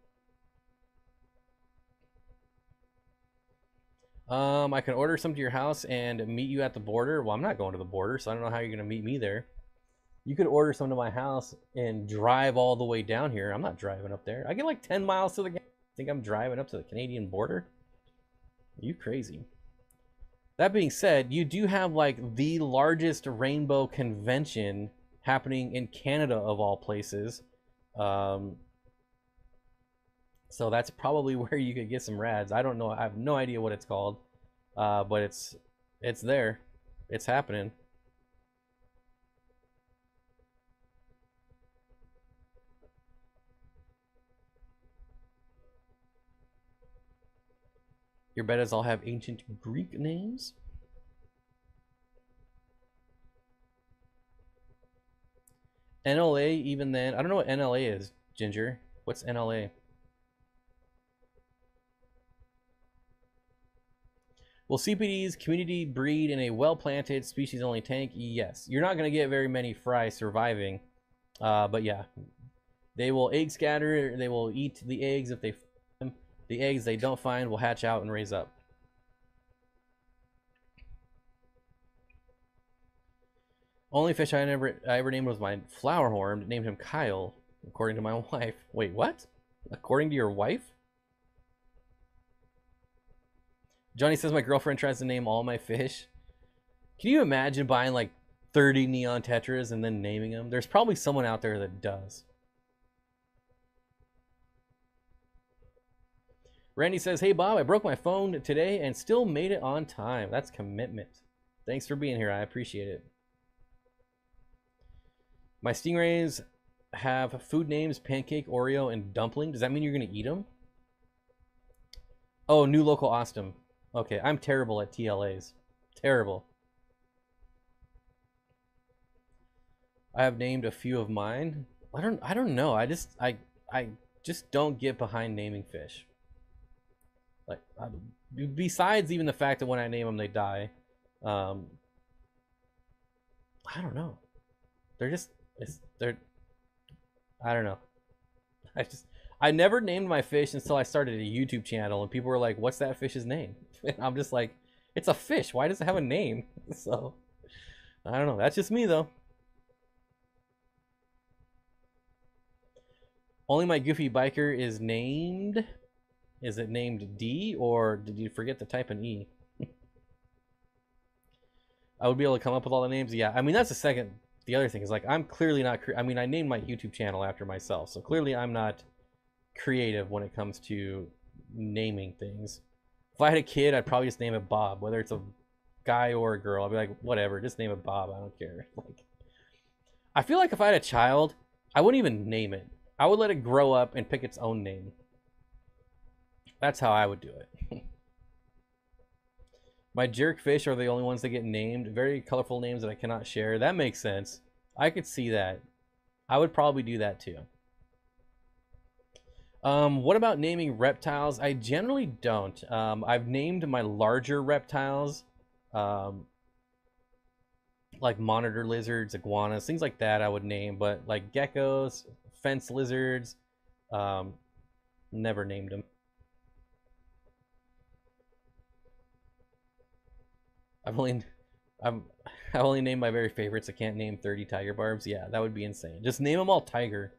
A: I can order some to your house and meet you at the border. Well, I'm not going to the border, so I don't know how you're going to meet me there. You could order some to my house and drive all the way down here. I'm not driving up there. I get like 10 miles to the... think I'm driving up to the Canadian border? Are you crazy? That being said, you do have like the largest rainbow convention happening in Canada of all places. So that's probably where you could get some rads. I don't know. I have no idea what it's called. But it's there. It's happening. Your bettas all have ancient Greek names? NLA even then. I don't know what NLA is, Ginger. What's NLA? Will CPDs community breed in a well-planted species-only tank? Yes. You're not going to get very many fry surviving. But yeah. They will egg scatter. They will eat the eggs if they find them. The eggs they don't find will hatch out and raise up. Only fish I ever named was my flower horn. Named him Kyle, according to my wife. Wait, what? According to your wife? Johnny says my girlfriend tries to name all my fish. Can you imagine buying like 30 neon tetras and then naming them? There's probably someone out there that does. Randy says, hey Bob, I broke my phone today and still made it on time. That's commitment. Thanks for being here. I appreciate it. My stingrays have food names, pancake, Oreo, and dumpling. Does that mean you're going to eat them? Oh, new local Austin. Okay, I'm terrible at TLAs. Terrible. I have named a few of mine. I don't know. I just don't get behind naming fish. Like, besides even the fact that when I name them they die. I I don't know. They're just they're I don't know. I never named my fish until I started a YouTube channel, and people were like, "What's that fish's name?" And I'm just like, "It's a fish. Why does it have a name?" So I don't know. That's just me though. Only my goofy biker is named. Is it named D, or did you forget to type an E? I would be able to come up with all the names. Yeah, I mean that's the second. The other thing is like I'm clearly not. I mean I named my YouTube channel after myself, so clearly I'm not creative when it comes to naming things. If I had a kid, I'd probably just name it Bob, whether it's a guy or a girl. I'd be like, whatever, just name it Bob. I don't care. Like, I feel like if I had a child, I wouldn't even name it. I would let it grow up and pick its own name. That's how I would do it. My jerk fish are the only ones that get named. Very colorful names that I cannot share. That makes sense. I could see that. I would probably do that too. What about naming reptiles? I generally don't. I've named my larger reptiles, like monitor lizards, iguanas, things like that I would name, but like geckos, fence lizards, never named them. I've only I've I only named my very favorites. I can't name 30 tiger barbs. Yeah, that would be insane. Just name them all Tiger.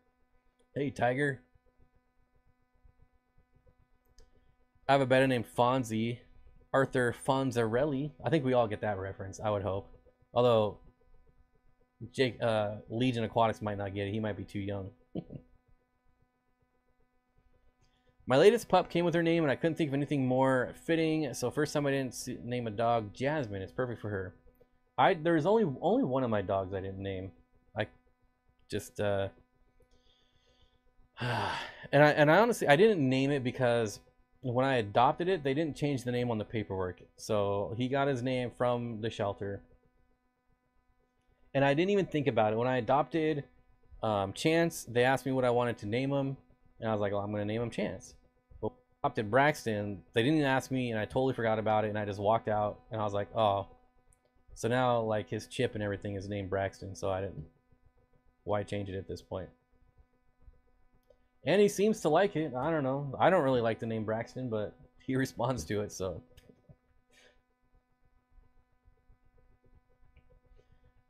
A: Hey, Tiger. I have a betta named Fonzie. Arthur Fonzarelli. I think we all get that reference, I would hope. Although Jake Legion Aquatics might not get it. He might be too young. My latest pup came with her name, and I couldn't think of anything more fitting. So first time I didn't name a dog Jasmine. It's perfect for her. There's only one of my dogs I didn't name. I just and I honestly I didn't name it because when I adopted it, they didn't change the name on the paperwork. So he got his name from the shelter. And I didn't even think about it. When I adopted Chance, they asked me what I wanted to name him. And I was like, well, I'm going to name him Chance. But when I adopted Braxton, they didn't even ask me, and I totally forgot about it. And I just walked out, and I was like, oh. So now, like, his chip and everything is named Braxton. So I didn't. Why change it at this point? And he seems to like it. I don't know. I don't really like the name Braxton, but he responds to it, so.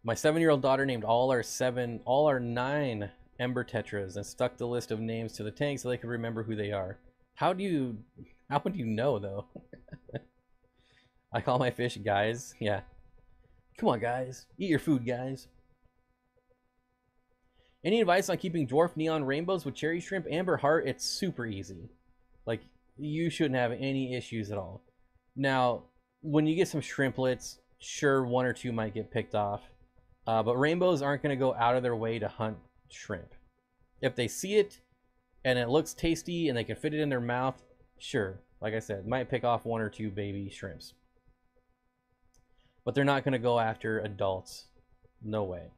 A: My 7-year-old daughter named all our 9 Ember Tetras and stuck the list of names to the tank so they could remember who they are. How would you know, though? I call my fish guys. Yeah. Come on, guys. Eat your food, guys. Any advice on keeping dwarf neon rainbows with cherry shrimp? Amber heart, it's super easy. Like, you shouldn't have any issues at all. Now, when you get some shrimplets, sure, 1 or 2 might get picked off. But rainbows aren't going to go out of their way to hunt shrimp. If they see it and it looks tasty and they can fit it in their mouth, sure, like I said, might pick off 1 or 2 baby shrimps. But they're not going to go after adults. No way.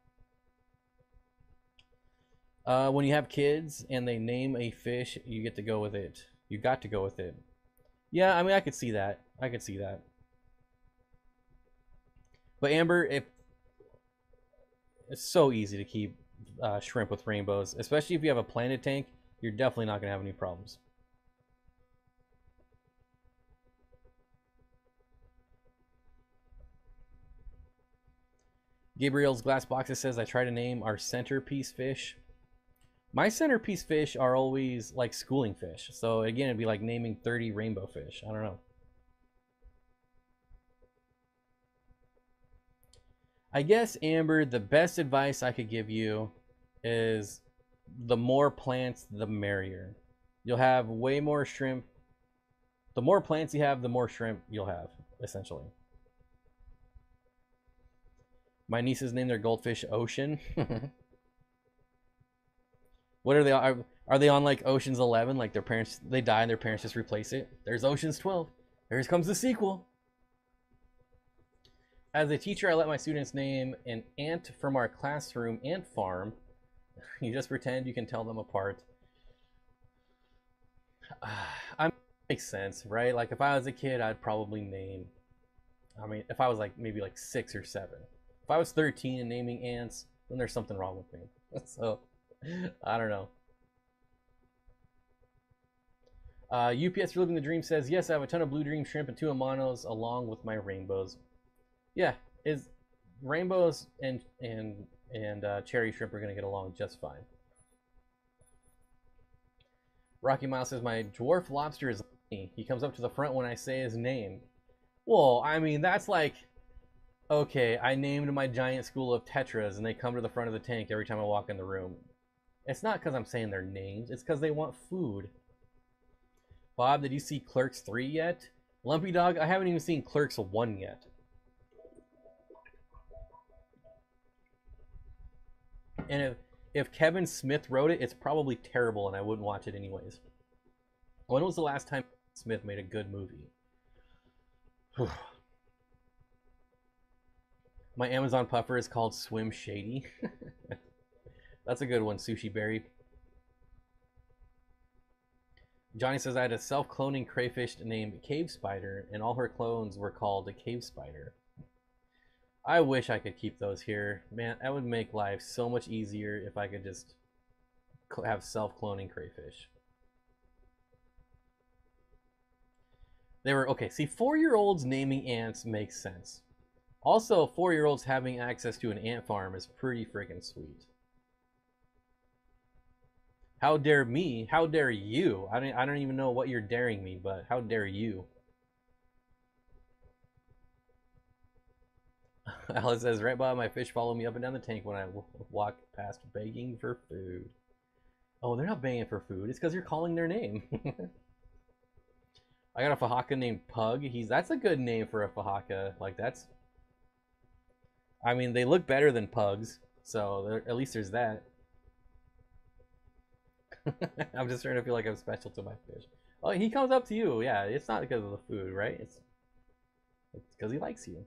A: When you have kids and they name a fish, you get to go with it. You got to go with it. Yeah, I mean, I could see that. I could see that. But Amber, it's so easy to keep shrimp with rainbows, especially if you have a planted tank. You're definitely not going to have any problems. Gabriel's Glass Boxes says, I try to name our centerpiece fish. My centerpiece fish are always like schooling fish. So again, it'd be like naming 30 rainbow fish. I don't know. I guess, Amber, the best advice I could give you is the more plants, the merrier. You'll have way more shrimp. The more plants you have, the more shrimp you'll have, essentially. My nieces named their goldfish Ocean. What are they? Are they on like Ocean's 11? Like their parents, they die and their parents just replace it? There's Ocean's 12. Here comes the sequel. As a teacher, I let my students name an ant from our classroom ant farm. You just pretend you can tell them apart. Makes sense, right? Like if I was a kid, I'd probably name, I mean, if I was like maybe like 6 or 7, If I was 13 and naming ants, then there's something wrong with me. So, I don't know. UPS Living the Dream says, yes, I have a ton of blue dream shrimp and 2 Amanos along with my rainbows. Yeah, rainbows and cherry shrimp are going to get along just fine. Rocky Miles says, my dwarf lobster is me. He comes up to the front when I say his name. Well, I mean, that's like, okay, I named my giant school of tetras and they come to the front of the tank every time I walk in the room. It's not because I'm saying their names, it's because they want food. Bob, did you see Clerks 3 yet? Lumpy Dog, I haven't even seen Clerks 1 yet. And if Kevin Smith wrote it, it's probably terrible and I wouldn't watch it anyways. When was the last time Smith made a good movie? My Amazon puffer is called Swim Shady. That's a good one, Sushi Berry. Johnny says, I had a self-cloning crayfish named Cave Spider, and all her clones were called a Cave Spider. I wish I could keep those here. Man, that would make life so much easier if I could just have self-cloning crayfish. They were, okay, see, 4-year-olds naming ants makes sense. Also, 4-year-olds having access to an ant farm is pretty freaking sweet. How dare me? How dare you? I don't even know what you're daring me, but how dare you? Alice says, right, Bob, my fish follow me up and down the tank when I walk past begging for food. Oh, they're not begging for food. It's because you're calling their name. I got a Fahaka named Pug. That's a good name for a Fahaka. Like, that's... I mean, they look better than pugs, so at least there's that. I'm just starting to feel like I'm special to my fish. Oh, he comes up to you. Yeah, it's not because of the food, right? It's because he likes you.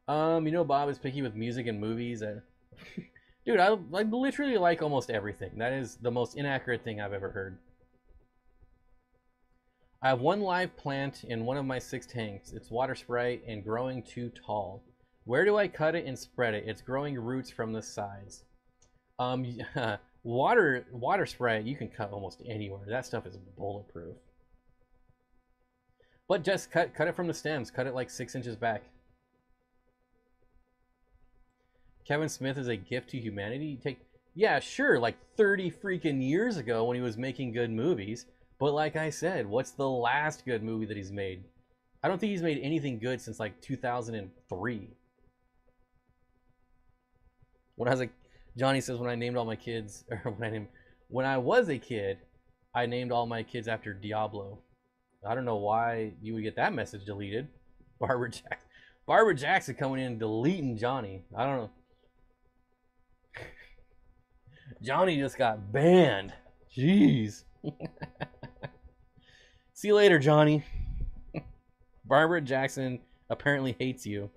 A: You know, Bob is picky with music and movies. Dude, I literally like almost everything. That is the most inaccurate thing I've ever heard. I have one live plant in one of my 6 tanks. It's water sprite and growing too tall. Where do I cut it and spread it? It's growing roots from the sides. Water sprite you can cut almost anywhere. That stuff is bulletproof. But just cut it from the stems. Cut it like 6 inches back. Kevin Smith is a gift to humanity. Yeah, sure, like 30 freaking years ago when he was making good movies. But like I said, what's the last good movie that he's made? I don't think he's made anything good since like 2003. Johnny says, when I named all my kids, or when I was a kid, I named all my kids after Diablo. I don't know why you would get that message deleted. Barbara Jackson coming in and deleting Johnny. I don't know. Johnny just got banned. Jeez. See you later, Johnny. Barbara Jackson apparently hates you.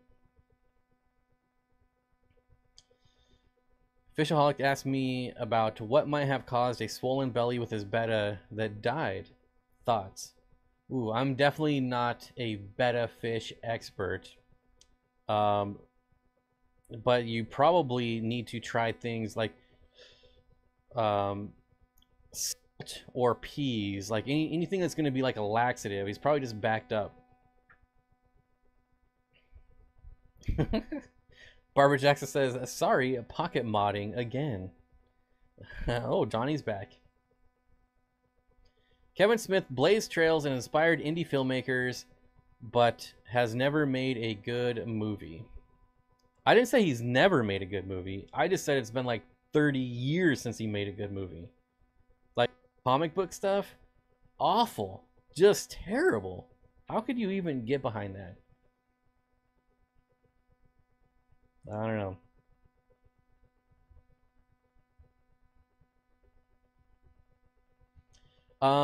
A: Fishaholic asked me about what might have caused a swollen belly with his betta that died. Thoughts? Ooh, I'm definitely not a betta fish expert. But you probably need to try things like salt or peas, like anything that's going to be like a laxative. He's probably just backed up. Barbara Jackson says, sorry, pocket modding again. Oh, Johnny's back. Kevin Smith blazed trails and inspired indie filmmakers, but has never made a good movie. I didn't say he's never made a good movie. I just said it's been like 30 years since he made a good movie. Like comic book stuff, awful, just terrible. How could you even get behind that? I don't know.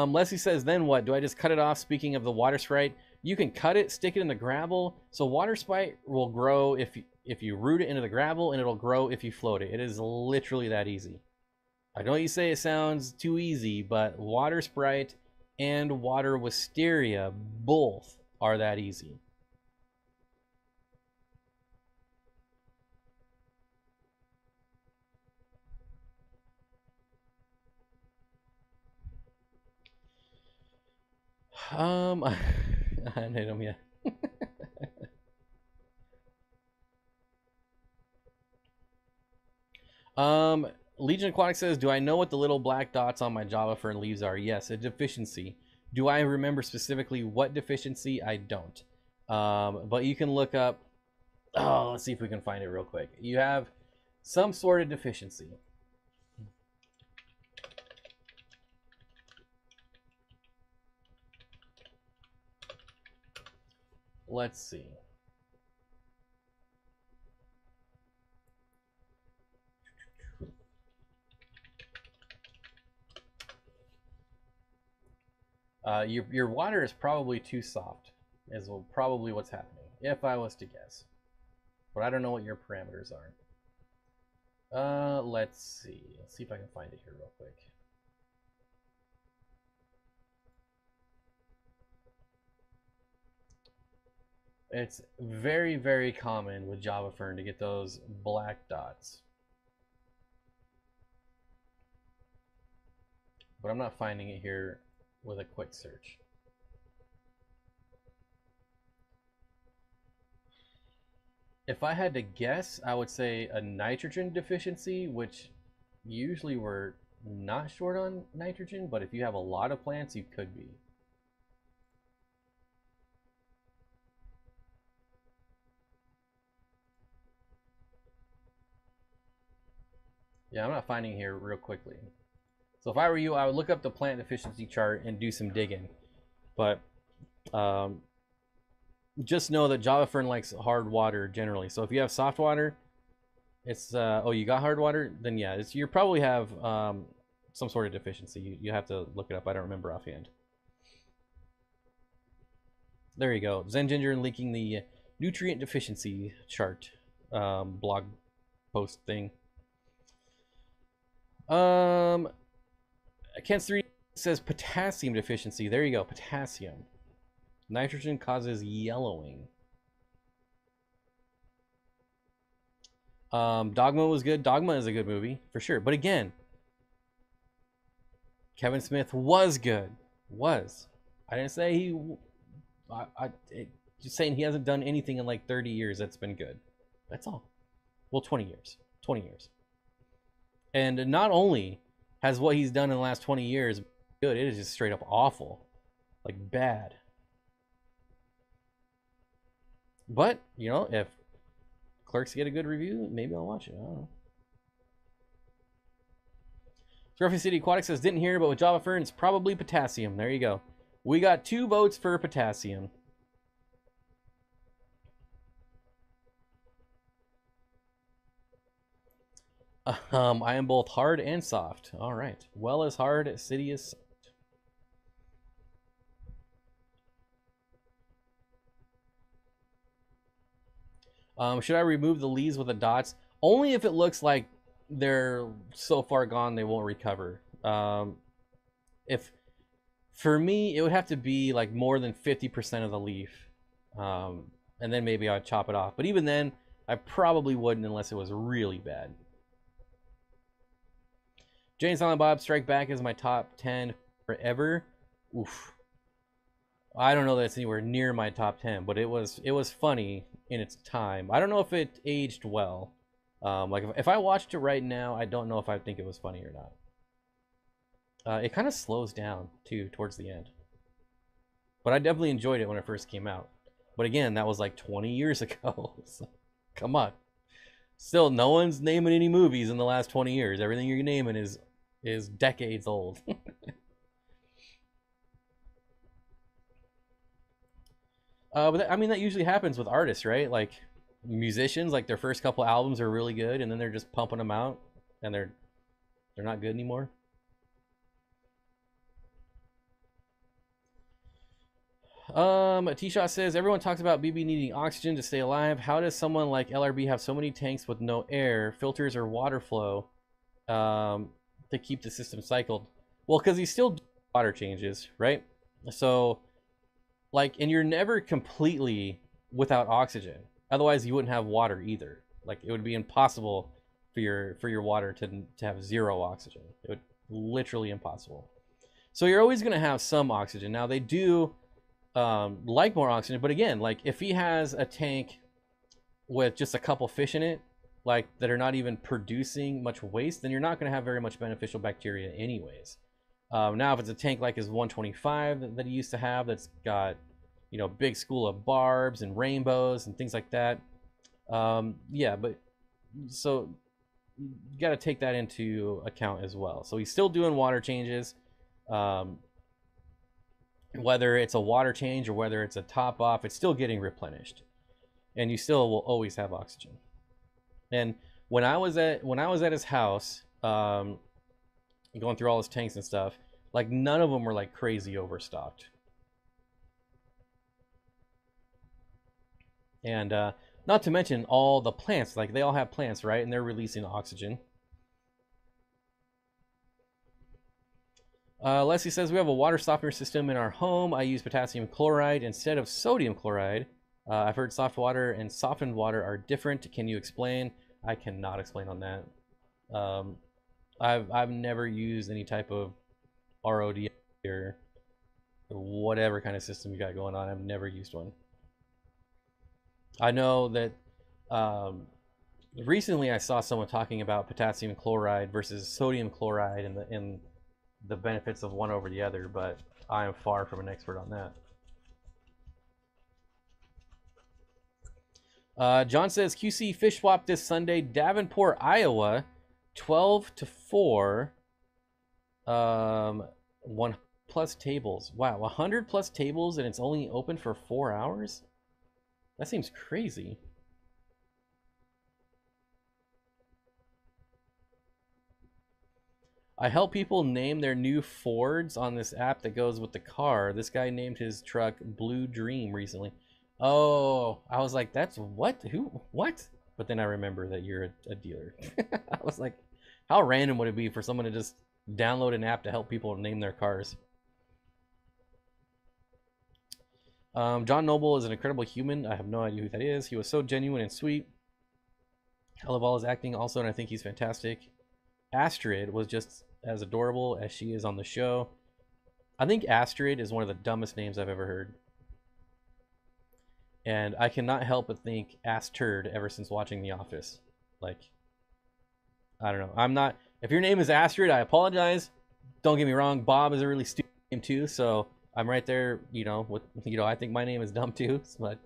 A: Leslie says, then what? Do I just cut it off? Speaking of the water sprite, you can cut it, stick it in the gravel. So water sprite will grow if you root it into the gravel, and it'll grow if you float it. It is literally that easy. I know you say it sounds too easy, but water sprite and water wisteria both are that easy. I haven't hit them yet. Legion Aquatic says, do I know what the little black dots on my Java fern leaves are? Yes, a deficiency. Do I remember specifically what deficiency? I don't. But you can look up, oh, let's see if we can find it real quick. You have some sort of deficiency. Let's see. Your water is probably too soft, is probably what's happening, if I was to guess. But I don't know what your parameters are. Let's see. Let's see if I can find it here real quick. It's very, very common with Java Fern to get those black dots. But I'm not finding it here with a quick search. If I had to guess, I would say a nitrogen deficiency, which usually we're not short on nitrogen, but if you have a lot of plants, you could be. Yeah, I'm not finding here real quickly. So if I were you, I would look up the plant deficiency chart and do some digging. But just know that Java Fern likes hard water generally. So if you have soft water, it's oh, you got hard water, then yeah, you probably have some sort of deficiency. You have to look it up. I don't remember offhand. There you go. Zen Ginger leaking the nutrient deficiency chart blog post thing. Kens3 says potassium deficiency. There you go, potassium. Nitrogen causes yellowing. Dogma was good. Dogma is a good movie for sure. But again, Kevin Smith was good. Was. I didn't say he. Just saying he hasn't done anything in like 30 years that's been good. That's all. Well, 20 years. 20 years. And not only has what he's done in the last 20 years good, it is just straight up awful. Like bad. But, you know, if Clerks get a good review, maybe I'll watch it. I don't know. Scruffy City Aquatics says, didn't hear, but with Java Fern, it's probably potassium. There you go. We got 2 votes for potassium. I am both hard and soft. All right. Well as hard, city is soft. Should I remove the leaves with the dots? Only if it looks like they're so far gone they won't recover. If for me, it would have to be like more than 50% of the leaf. And then maybe I'd chop it off. But even then, I probably wouldn't unless it was really bad. Jane Silent Bob, Strike Back is my top 10 forever. Oof. I don't know that it's anywhere near my top 10, but it was funny in its time. I don't know if it aged well. Like if I watched it right now, I don't know if I think it was funny or not. It kind of slows down too towards the end. But I definitely enjoyed it when it first came out. But again, that was like 20 years ago. So, come on. Still, no one's naming any movies in the last 20 years. Everything you're naming is decades old. But I mean, that usually happens with artists, right? Like musicians, like their first couple albums are really good, and then they're just pumping them out, and they're not good anymore. T-Shot says, everyone talks about BB needing oxygen to stay alive. How does someone like LRB have so many tanks with no air, filters, or water flow to keep the system cycled? Well, because he's still doing water changes, right? So, like, and you're never completely without oxygen. Otherwise, you wouldn't have water either. Like, it would be impossible for your water to have zero oxygen. It would literally impossible. So you're always going to have some oxygen. Now, they do like more oxygen. But again, like if he has a tank with just a couple fish in it, like that are not even producing much waste, then you're not going to have very much beneficial bacteria anyways. Now if it's a tank like his 125 that he used to have, that's got, you know, big school of barbs and rainbows and things like that, yeah, but so you got to take that into account as well. So he's still doing water changes, whether it's a water change or whether it's a top off, it's still getting replenished, and you still will always have oxygen. And when I was at his house, going through all his tanks and stuff, like none of them were like crazy overstocked. And not to mention all the plants, like they all have plants, right? And they're releasing oxygen. Leslie says, we have a water softener system in our home. I use potassium chloride instead of sodium chloride. I've heard soft water and softened water are different. Can you explain? I cannot explain on that. I've never used any type of ROD or whatever kind of system you got going on. I've never used one. I know that recently I saw someone talking about potassium chloride versus sodium chloride and the benefits of one over the other, but I am far from an expert on that. John says QC fish swap this Sunday, Davenport, Iowa, 12 to 4. 1 plus tables. Wow, 100 plus tables and it's only open for 4 hours? That seems crazy. I help people name their new Fords on this app that goes with the car. This guy named his truck Blue Dream recently. Oh, I was like, that's what? Who? What? But then I remember that you're a dealer. I was like, how random would it be for someone to just download an app to help people name their cars? John Noble is an incredible human. I have no idea who that is. He was so genuine and sweet. I love all his acting also, and I think he's fantastic. Astrid was just as adorable as she is on the show. I think Astrid is one of the dumbest names I've ever heard. And I cannot help but think Astrid ever since watching The Office. Like, I don't know. I'm not... If your name is Astrid, I apologize. Don't get me wrong. Bob is a really stupid name too, so I'm right there, you know, with, you know, I think my name is dumb too, but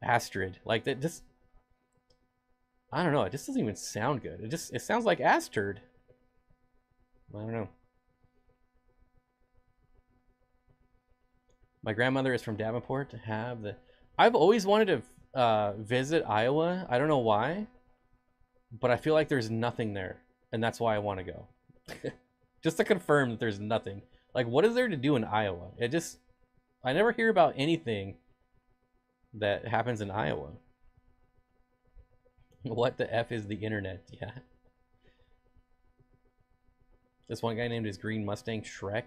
A: Astrid. Like, that just... I don't know. It just doesn't even sound good. It sounds like Astrid. I don't know. My grandmother is from Davenport. To have the... I've always wanted to visit Iowa. I don't know why, but I feel like there's nothing there, and that's why I want to go. Just to confirm that there's nothing. Like, what is there to do in Iowa? I never hear about anything that happens in Iowa. What the F is the internet? Yeah. This one guy named his green Mustang Shrek.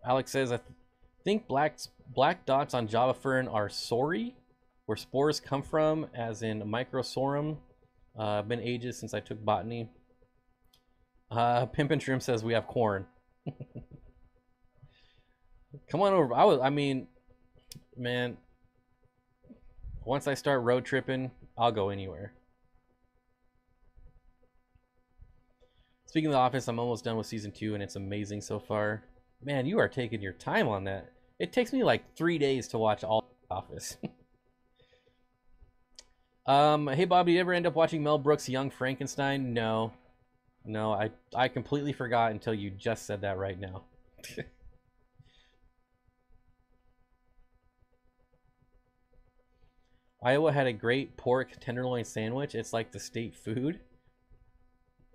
A: Alex says, I think black dots on Java Fern are sori, where spores come from, as in Microsorum. Been ages since I took botany. Pimp and Trim says we have corn. Come on over. I mean, man, once I start road tripping, I'll go anywhere. Speaking of The Office, I'm almost done with season 2 and it's amazing so far. Man, you are taking your time on that. It takes me like 3 days to watch all The Office. Hey Bob, did you ever end up watching Mel Brooks' Young Frankenstein? No. No, I completely forgot until you just said that right now. Iowa had a great pork tenderloin sandwich. It's like the state food.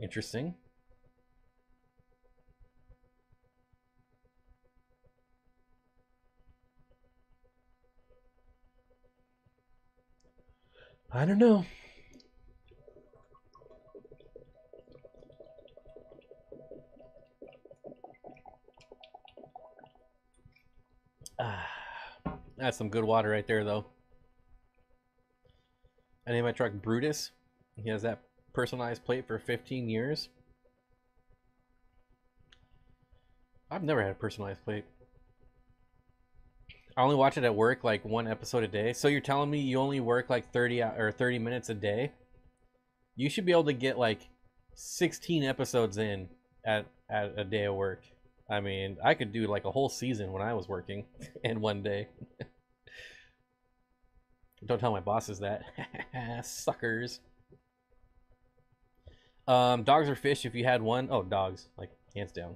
A: Interesting. I don't know. That's some good water right there, though. I named my truck Brutus. He has that personalized plate for 15 years. I've never had a personalized plate. I only watch it at work, like 1 episode a day. So you're telling me you only work like 30 minutes a day? You should be able to get like 16 episodes in at a day of work. I mean, I could do like a whole season when I was working in 1 day. Don't tell my bosses that. Suckers. Dogs or fish if you had one? Oh, dogs. Like, hands down.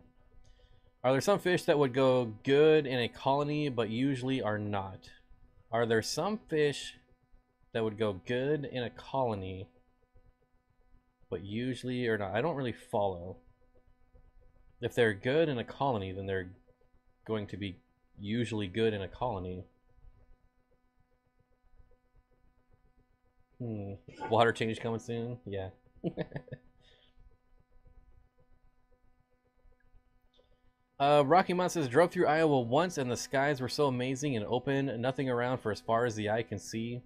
A: Are there some fish that would go good in a colony but usually are not? Are there some fish that would go good in a colony but usually are not? I don't really follow. If they're good in a colony, then they're going to be usually good in a colony. Water change coming soon? Yeah. Rocky Mountain says, drove through Iowa once and the skies were so amazing and open, nothing around for as far as the eye can see.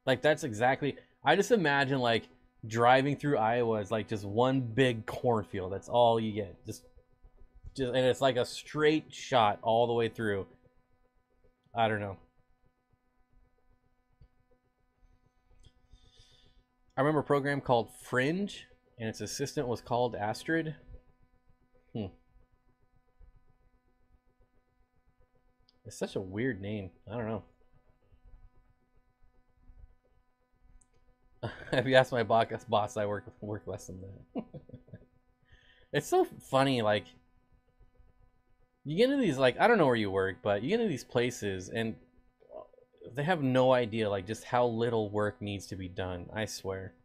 A: Like, that's exactly, I just imagine like driving through Iowa is like just one big cornfield. That's all you get. Just and it's like a straight shot all the way through. I don't know. I remember a program called Fringe, and its assistant was called Astrid. It's such a weird name. I don't know. If you ask my boss, I work less than that. It's so funny, like, you get into these, like, I don't know where you work, but you get into these places and they have no idea, like, just how little work needs to be done. I swear.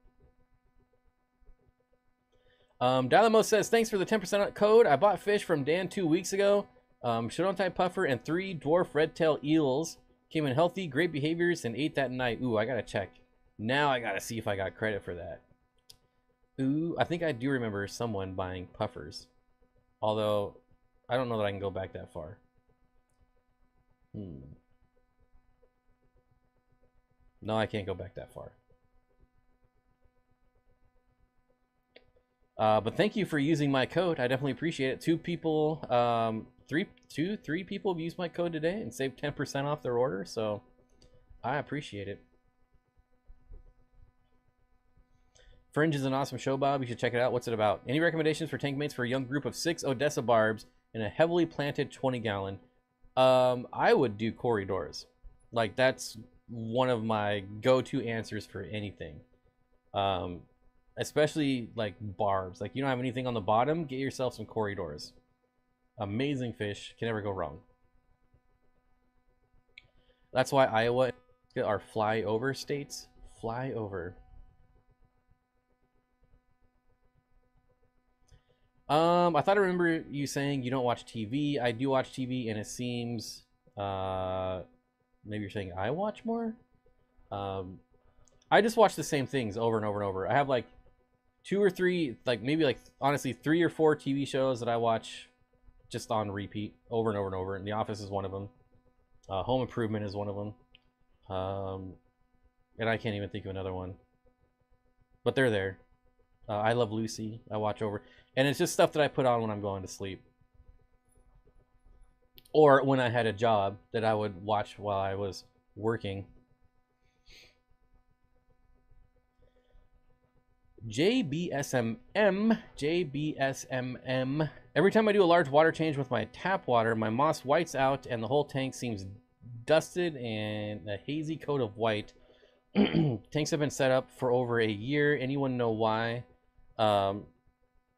A: Dylamo says, thanks for the 10% code. I bought fish from Dan 2 weeks ago. Shadon-type puffer and 3 dwarf red-tail eels. Came in healthy, great behaviors, and ate that night. Ooh, I gotta check. Now I gotta see if I got credit for that. Ooh, I think I do remember someone buying puffers. Although, I don't know that I can go back that far. No, I can't go back that far. But thank you for using my code. I definitely appreciate it. 2 people, 3 people have used my code today and saved 10% off their order, so I appreciate it. Fringe is an awesome show, Bob. You should check it out. What's it about? Any recommendations for tank mates for a young group of 6 Odessa barbs in a heavily planted 20-gallon? I would do corridors. Like, that's one of my go-to answers for anything. Especially like barbs. Like, you don't have anything on the bottom, get yourself some corridors. Amazing fish, can never go wrong. That's why Iowa are flyover states. Flyover. I thought I remember you saying you don't watch TV. I do watch TV, and it seems maybe you're saying I watch more. I just watch the same things over and over and over. I have like 2 or 3, like maybe like honestly 3 or 4 TV shows that I watch just on repeat over and over and over. And The Office is one of them. Home Improvement is one of them. And I can't even think of another one. But they're there. I Love Lucy. I watch over. And it's just stuff that I put on when I'm going to sleep. Or when I had a job that I would watch while I was working. JBSMM. Every time I do a large water change with my tap water, my moss whites out and the whole tank seems dusted and a hazy coat of white. Tanks have been set up for over a year. Anyone know why?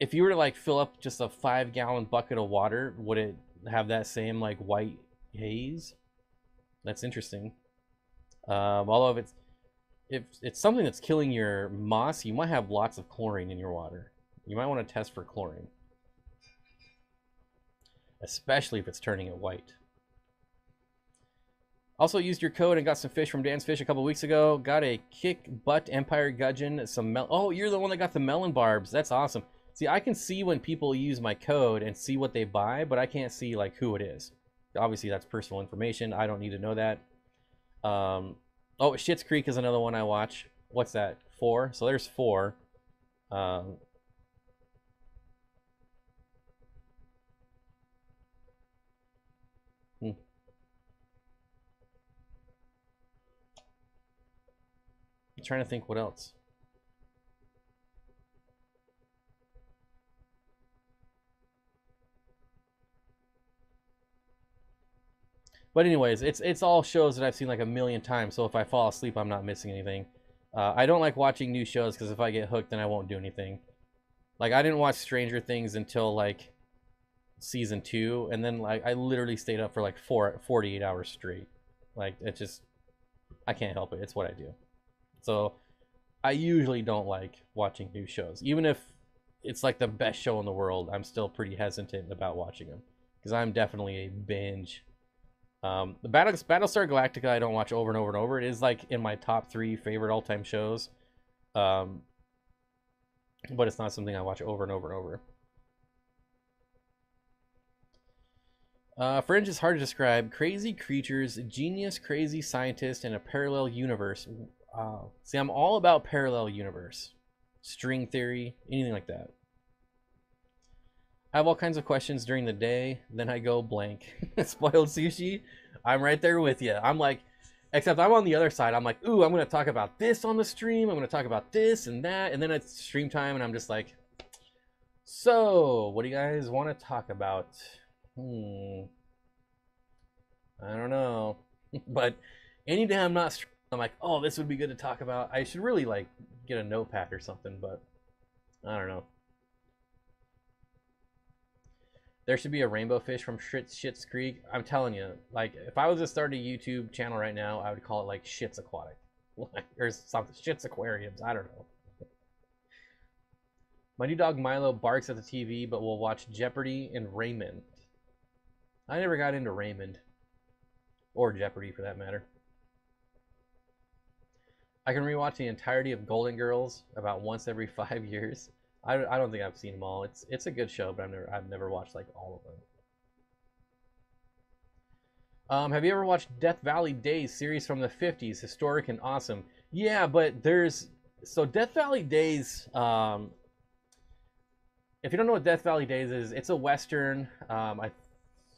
A: If you were to like fill up just a 5-gallon bucket of water, would it have that same like white haze? That's interesting. Although if it's something that's killing your moss, you might have lots of chlorine in your water. You might want to test for chlorine, especially if it's turning it white. Also used your code and got some fish from Dan's Fish a couple weeks ago. Got a kick butt empire gudgeon, some oh, you're the one that got the melon barbs. That's awesome. See, I can see when people use my code and see what they buy, but I can't see like who it is. Obviously, that's personal information. I don't need to know that. Oh, Schitt's Creek is another one I watch. what's that? 4. So there's 4. Um, hmm. I'm trying to think what else. But anyways, it's all shows that I've seen like a million times. So if I fall asleep, I'm not missing anything. I don't like watching new shows because if I get hooked, then I won't do anything. Like I didn't watch Stranger Things until like season 2, and then like I literally stayed up for like 48 hours straight. Like it just, I can't help it. It's what I do. So I usually don't like watching new shows, even if it's like the best show in the world. I'm still pretty hesitant about watching them because I'm definitely a binge. The Battlestar Galactica I don't watch over and over and over. It is like in my top 3 favorite all-time shows, but it's not something I watch over and over and over. Fringe is hard to describe. Crazy creatures, genius, crazy scientist, and a parallel universe. See, I'm all about parallel universe, string theory, anything like that. I have all kinds of questions during the day, then I go blank. Spoiled sushi, I'm right there with you. I'm like, except I'm on the other side. I'm like, ooh, I'm going to talk about this on the stream. I'm going to talk about this and that. And then it's stream time, and I'm just like, so, what do you guys want to talk about? I don't know. But any day I'm not streaming, I'm like, oh, this would be good to talk about. I should really, like, get a notepad or something, but I don't know. There should be a rainbow fish from Schitt's Creek. I'm telling you, like, if I was to start a YouTube channel right now, I would call it, like, Shit's Aquatic. Or something. Shit's Aquariums. I don't know. My new dog Milo barks at the TV, but will watch Jeopardy and Raymond. I never got into Raymond. Or Jeopardy, for that matter. I can rewatch the entirety of Golden Girls about once every 5 years. I don't think I've seen them all. It's a good show, but I've never watched like all of them. Have you ever watched Death Valley Days series from the 50s? Historic and awesome. Yeah, but so Death Valley Days. If you don't know what Death Valley Days is, it's a western. I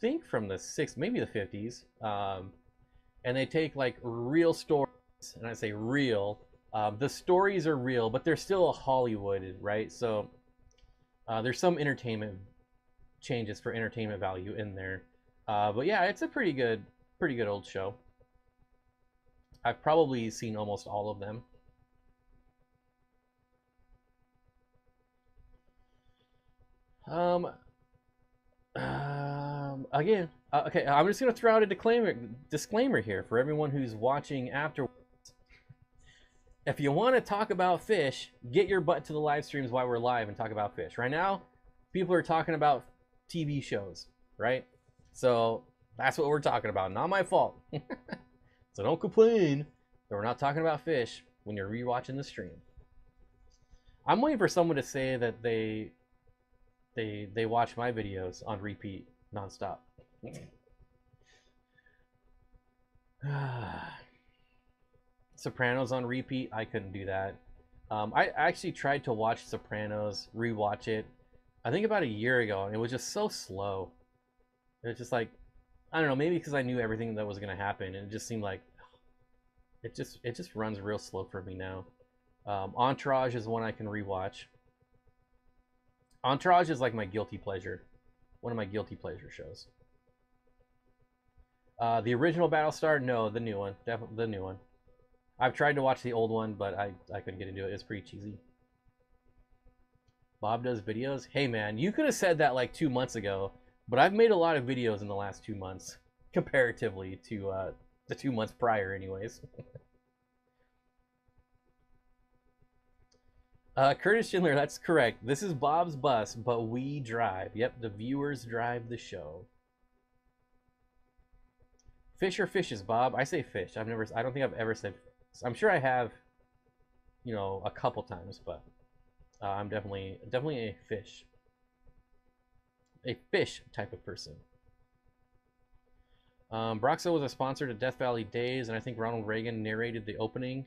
A: think from the maybe the 50s. And they take like real stories, and I say real. The stories are real, but they're still Hollywood, right? So there's some entertainment changes for entertainment value in there. But yeah, it's a pretty good old show. I've probably seen almost all of them. Again, okay, I'm just gonna throw out a disclaimer here for everyone who's watching after. If you want to talk about fish, get your butt to the live streams while we're live and talk about fish. Right now, people are talking about TV shows, right? So that's what we're talking about. Not my fault. So don't complain that we're not talking about fish when you're rewatching the stream. I'm waiting for someone to say that they watch my videos on repeat nonstop. Sopranos on repeat, I couldn't do that. I actually tried to watch Sopranos, rewatch it, I think about a year ago, and it was just so slow. It was just like, I don't know, maybe because I knew everything that was going to happen, and it just seemed like it just runs real slow for me now. Entourage is one I can rewatch. Entourage is like my guilty pleasure, one of my guilty pleasure shows. The original Battlestar, no, the new one, definitely the new one. I've tried to watch the old one, but I couldn't get into it. It's pretty cheesy. Bob does videos. Hey man, you could have said that like 2 months ago, but I've made a lot of videos in the last 2 months, comparatively to the 2 months prior, anyways. Curtis Schindler, that's correct. This is Bob's bus, but we drive. Yep, the viewers drive the show. Fish or fishes, Bob? I say fish. I don't think I've ever said. I'm sure I have, you know, a couple times, but I'm definitely a fish type of person. Broxo was a sponsor to Death Valley Days, and I think Ronald Reagan narrated the opening.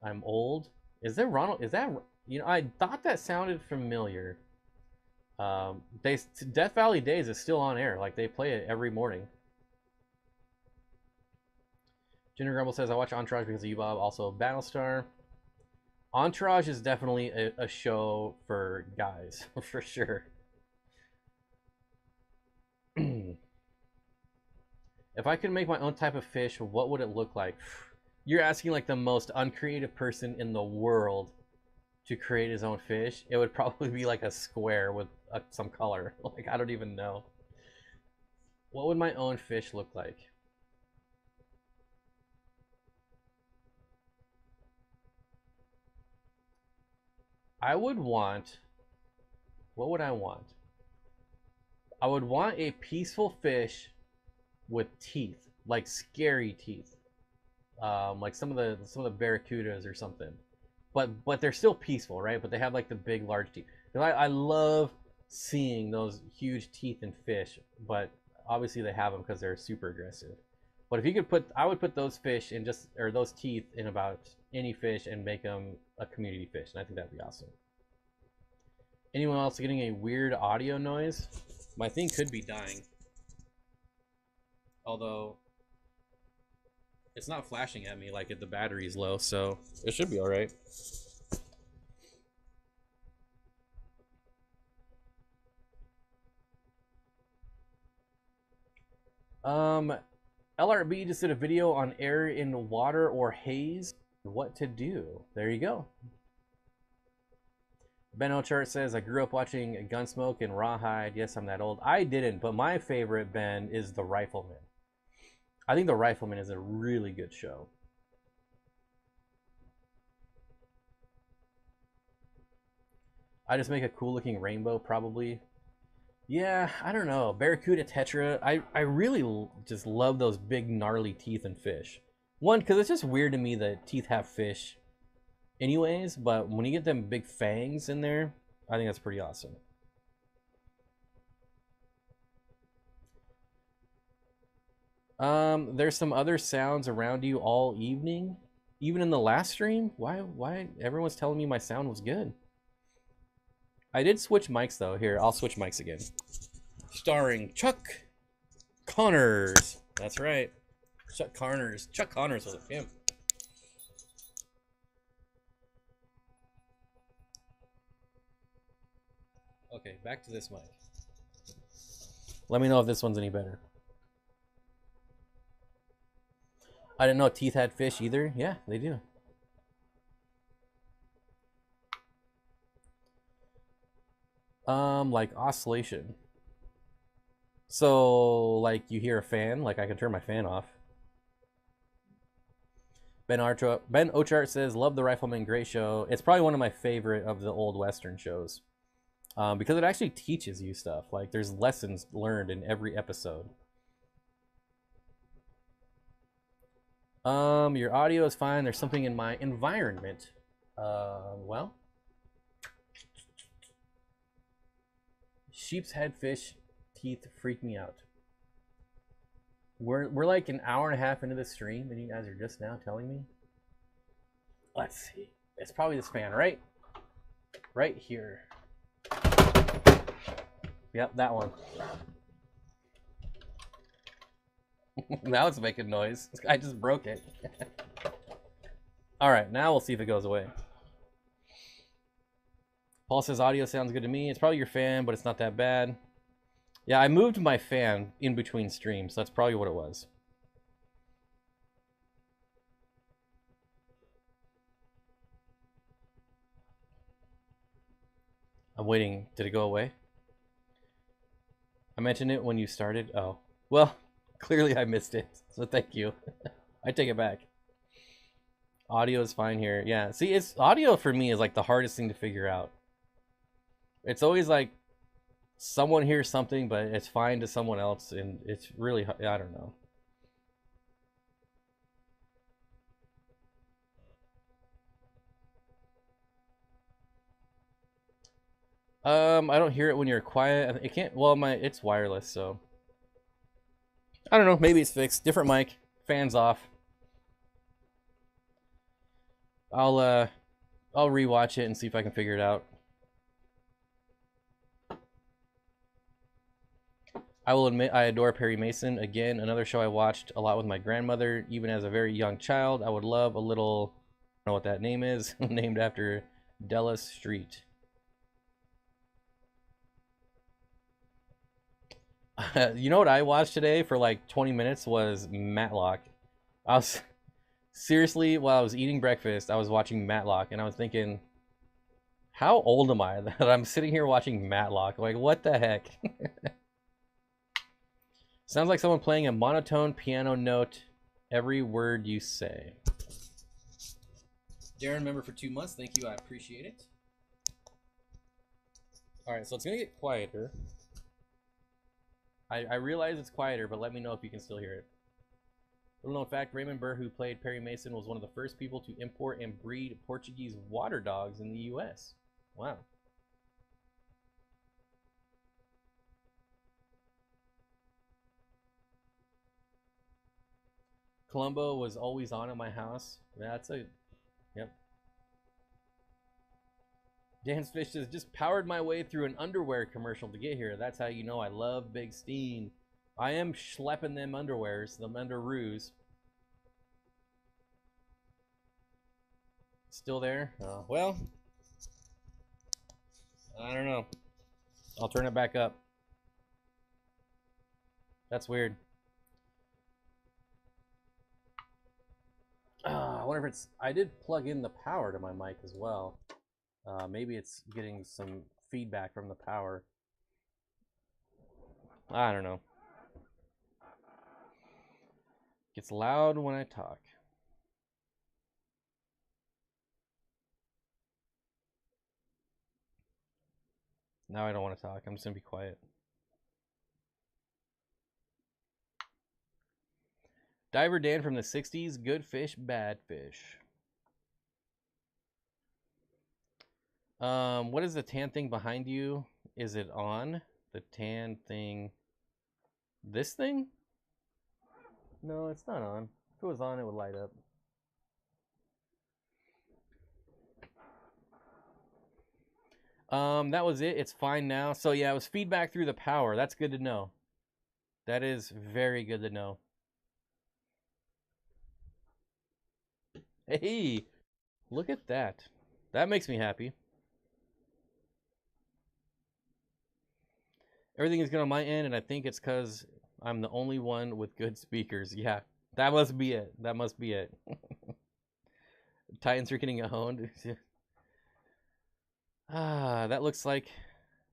A: I'm old. Is there Ronald? Is that, you know, I thought that sounded familiar. Death Valley Days is still on air. Like, they play it every morning. Ginger Grumble says, I watch Entourage because of you, Bob. Also, Battlestar. Entourage is definitely a show for guys, for sure. If I could make my own type of fish, what would it look like? You're asking like the most uncreative person in the world to create his own fish. It would probably be like a square with some color. Like, I don't even know. What would my own fish look like? I would want... What would I want? I would want a peaceful fish with teeth, like scary teeth, like some of the barracudas or something. But they're still peaceful, right? But they have like the big, large teeth. Because I love seeing those huge teeth in fish, but obviously they have them because they're super aggressive. But if you could put, I would put those fish in just, or those teeth in about any fish and make them a community fish, and I think that'd be awesome. Anyone else getting a weird audio noise? My thing could be dying. Although, it's not flashing at me like the battery's low, so it should be alright. LRB just did a video on air in water or haze. What to do. There you go. Ben Ochart says, I grew up watching Gunsmoke and Rawhide. Yes, I'm that old. I didn't, but my favorite, Ben, is The Rifleman. I think The Rifleman is a really good show. I just make a cool looking rainbow, probably. Yeah, I don't know. Barracuda Tetra. I really just love those big gnarly teeth in fish. One, because it's just weird to me that teeth have fish anyways, but when you get them big fangs in there, I think that's pretty awesome. There's some other sounds around you all evening, even in the last stream. Why everyone's telling me my sound was good? I did switch mics though. Here, I'll switch mics again. Starring Chuck Connors. That's right. Chuck Connors. Chuck Connors was a pimp. Okay, back to this mic. Let me know if this one's any better. I didn't know teeth had fish either. Yeah, they do. Like oscillation. So, like you hear a fan, like I can turn my fan off. Ben Ochart says, love The Rifleman, great show. It's probably one of my favorite of the old Western shows. Because it actually teaches you stuff. Like, there's lessons learned in every episode. Your audio is fine. There's something in my environment. Well. Sheep's head fish teeth freak me out. We're like an hour and a half into the stream, and you guys are just now telling me? Let's see. It's probably this fan, right? Right here. Yep, that one. Now it's making noise. I just broke it. Alright, now we'll see if it goes away. Paul says audio sounds good to me. It's probably your fan, but it's not that bad. Yeah, I moved my fan in between streams, so that's probably what it was. I'm waiting. Did it go away? I mentioned it when you started. Oh, well, clearly I missed it, so thank you. I take it back. Audio is fine here. Yeah, see, it's audio for me is like the hardest thing to figure out. It's always like someone hears something, but it's fine to someone else, and it's really, I don't know. I don't hear it when you're quiet. It can't, well, it's wireless, so. I don't know, maybe it's fixed. Different mic, fans off. I'll I'll rewatch it and see if I can figure it out. I will admit I adore Perry Mason. Again, another show I watched a lot with my grandmother, even as a very young child. I would love a little, I don't know what that name is, named after Della Street. You know what I watched today for like 20 minutes was Matlock. I was seriously, while I was eating breakfast, I was watching Matlock, and I was thinking, how old am I that I'm sitting here watching Matlock? Like, what the heck? Sounds like someone playing a monotone piano note every word you say. Darren, member for 2 months. Thank you. I appreciate it. All right, so it's going to get quieter. I realize it's quieter, but let me know if you can still hear it. Little known fact, Raymond Burr, who played Perry Mason, was one of the first people to import and breed Portuguese water dogs in the U.S. Wow. Columbo was always on at my house. That's a, yep. Dan's Fish says, just powered my way through an underwear commercial to get here. That's how you know I love Big Steen. I am schlepping them underwears, them underoos. Still there? Well, I don't know. I'll turn it back up. That's weird. I wonder if it's... I did plug in the power to my mic as well. Maybe it's getting some feedback from the power. I don't know. Gets loud when I talk. Now I don't want to talk. I'm just going to be quiet. Diver Dan from the 60s. Good fish, bad fish. What is the tan thing behind you? Is it on? The tan thing. This thing? No, it's not on. If it was on, it would light up. That was it. It's fine now. So yeah, it was feedback through the power. That's good to know. That is very good to know. Hey, look at that. That makes me happy. Everything is good on my end, and I think it's because I'm the only one with good speakers. Yeah, that must be it. That must be it. Titans are getting owned. That looks like...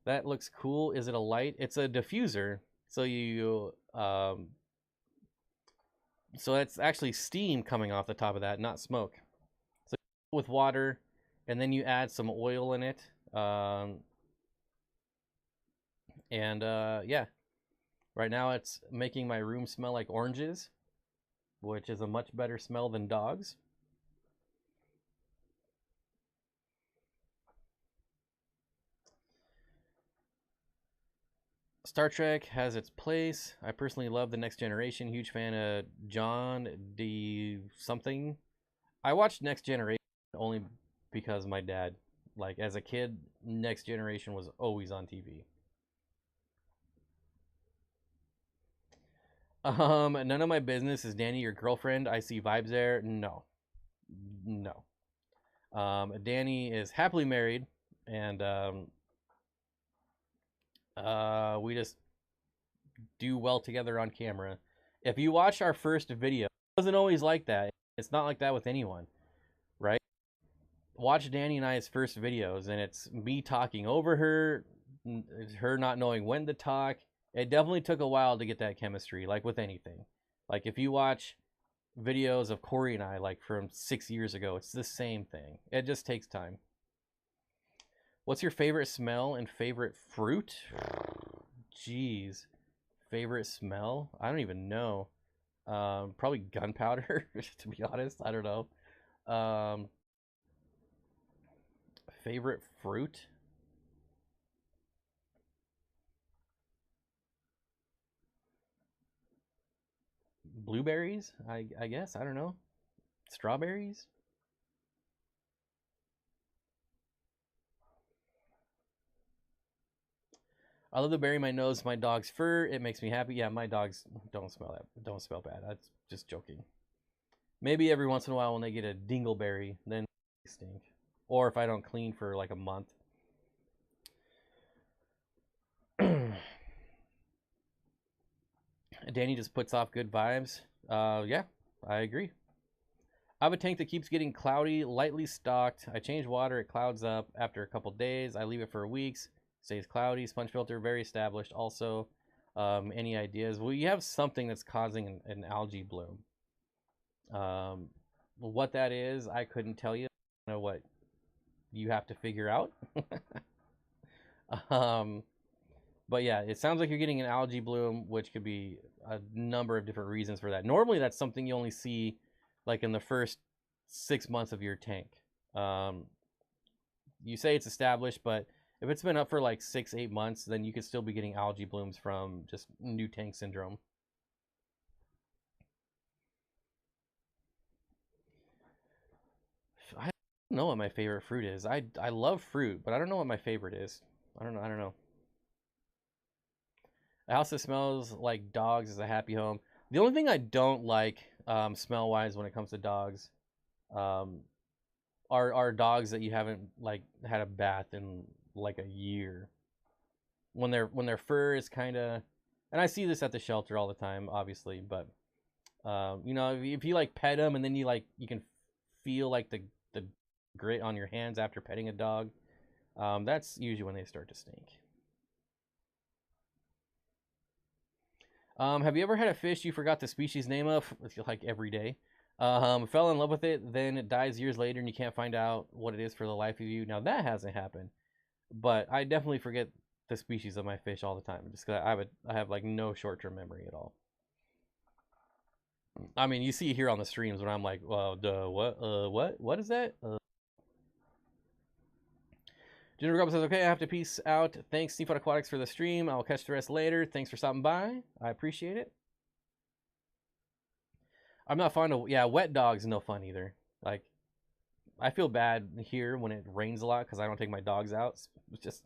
A: That looks cool. Is it a light? It's a diffuser. So you... So it's actually steam coming off the top of that, not smoke. So with water, and then you add some oil in it. Yeah, right now it's making my room smell like oranges, which is a much better smell than dogs. Star Trek has its place. I personally love The Next Generation. Huge fan of John D. something. I watched Next Generation only because my dad, like as a kid, Next Generation was always on TV. None of my business. Is Danny your girlfriend? I see vibes there. No. No. Danny is happily married, and we just do well together on camera. If you watch our first video, it wasn't always like that. It's not like that with anyone, right? Watch Danny and I's first videos, and it's me talking over her, her not knowing when to talk. It definitely took a while to get that chemistry, like with anything. Like if you watch videos of Corey and I, like from 6 years ago, it's the same thing. It just takes time. What's your favorite smell and favorite fruit? Jeez. Favorite smell? I don't even know. Probably gunpowder, to be honest. I don't know. Favorite fruit? Blueberries, I guess. I don't know. Strawberries? I love to bury my nose in my dog's fur. It makes me happy. Yeah, my dogs don't smell bad. That's just joking. Maybe every once in a while when they get a dingleberry, then they stink. Or if I don't clean for like a month. Danny just puts off good vibes. Yeah, I agree. I have a tank that keeps getting cloudy, lightly stocked. I change water, it clouds up. After a couple days, I leave it for weeks. Stays cloudy. Sponge filter, very established. Also, any ideas? Well, you have something that's causing an algae bloom. What that is, I couldn't tell you. I know what you have to figure out. But yeah, it sounds like you're getting an algae bloom, which could be a number of different reasons for that. Normally, that's something you only see like in the first 6 months of your tank. You say it's established, but if it's been up for like 6-8 months, then you could still be getting algae blooms from just new tank syndrome. I don't know what my favorite fruit is. I love fruit, but I don't know what my favorite is. I don't know. A house that smells like dogs is a happy home. The only thing I don't like, smell wise, when it comes to dogs, are dogs that you haven't like had a bath in like a year. When their fur is kind of, and I see this at the shelter all the time, obviously, but you know, if you like pet them and then you can feel like the grit on your hands after petting a dog, that's usually when they start to stink. Have you ever had a fish you forgot the species name of, like every day? Fell in love with it, then it dies years later and you can't find out what it is for the life of you. Now that hasn't happened, but I definitely forget the species of my fish all the time, just because I have like no short-term memory at all. I mean, you see here on the streams when I'm like, well, what is that? Jennifer Grubb says, okay, I have to peace out. Thanks, Steenfott Aquatics, for the stream. I'll catch the rest later. Thanks for stopping by. I appreciate it. I'm not fond of, yeah, wet dogs, no fun either. Like, I feel bad here when it rains a lot because I don't take my dogs out. It's just,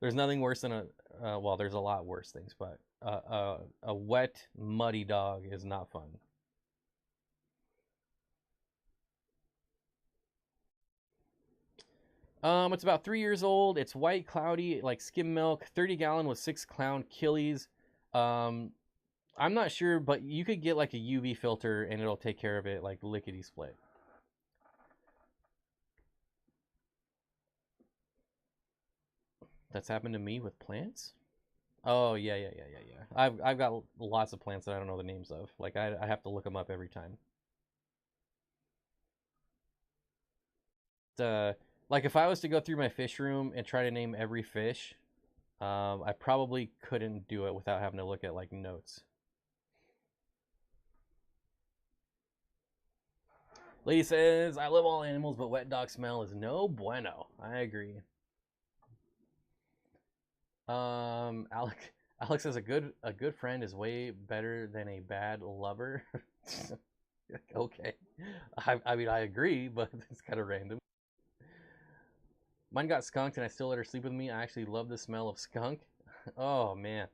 A: there's nothing worse than well, there's a lot worse things, but a wet, muddy dog is not fun. It's about 3 years old. It's white, cloudy, like skim milk, 30-gallon with 6 clown killies. I'm not sure, but you could get like a UV filter and it'll take care of it like lickety split. That's happened to me with plants? Oh, yeah. I've got lots of plants that I don't know the names of. Like I have to look them up every time. Like if I was to go through my fish room and try to name every fish, I probably couldn't do it without having to look at like notes. Lady says, I love all animals, but wet dog smell is no bueno. I agree. Alex says a good friend is way better than a bad lover. Okay. I mean, I agree, but it's kind of random. Mine got skunked and I still let her sleep with me. I actually love the smell of skunk. Oh, man.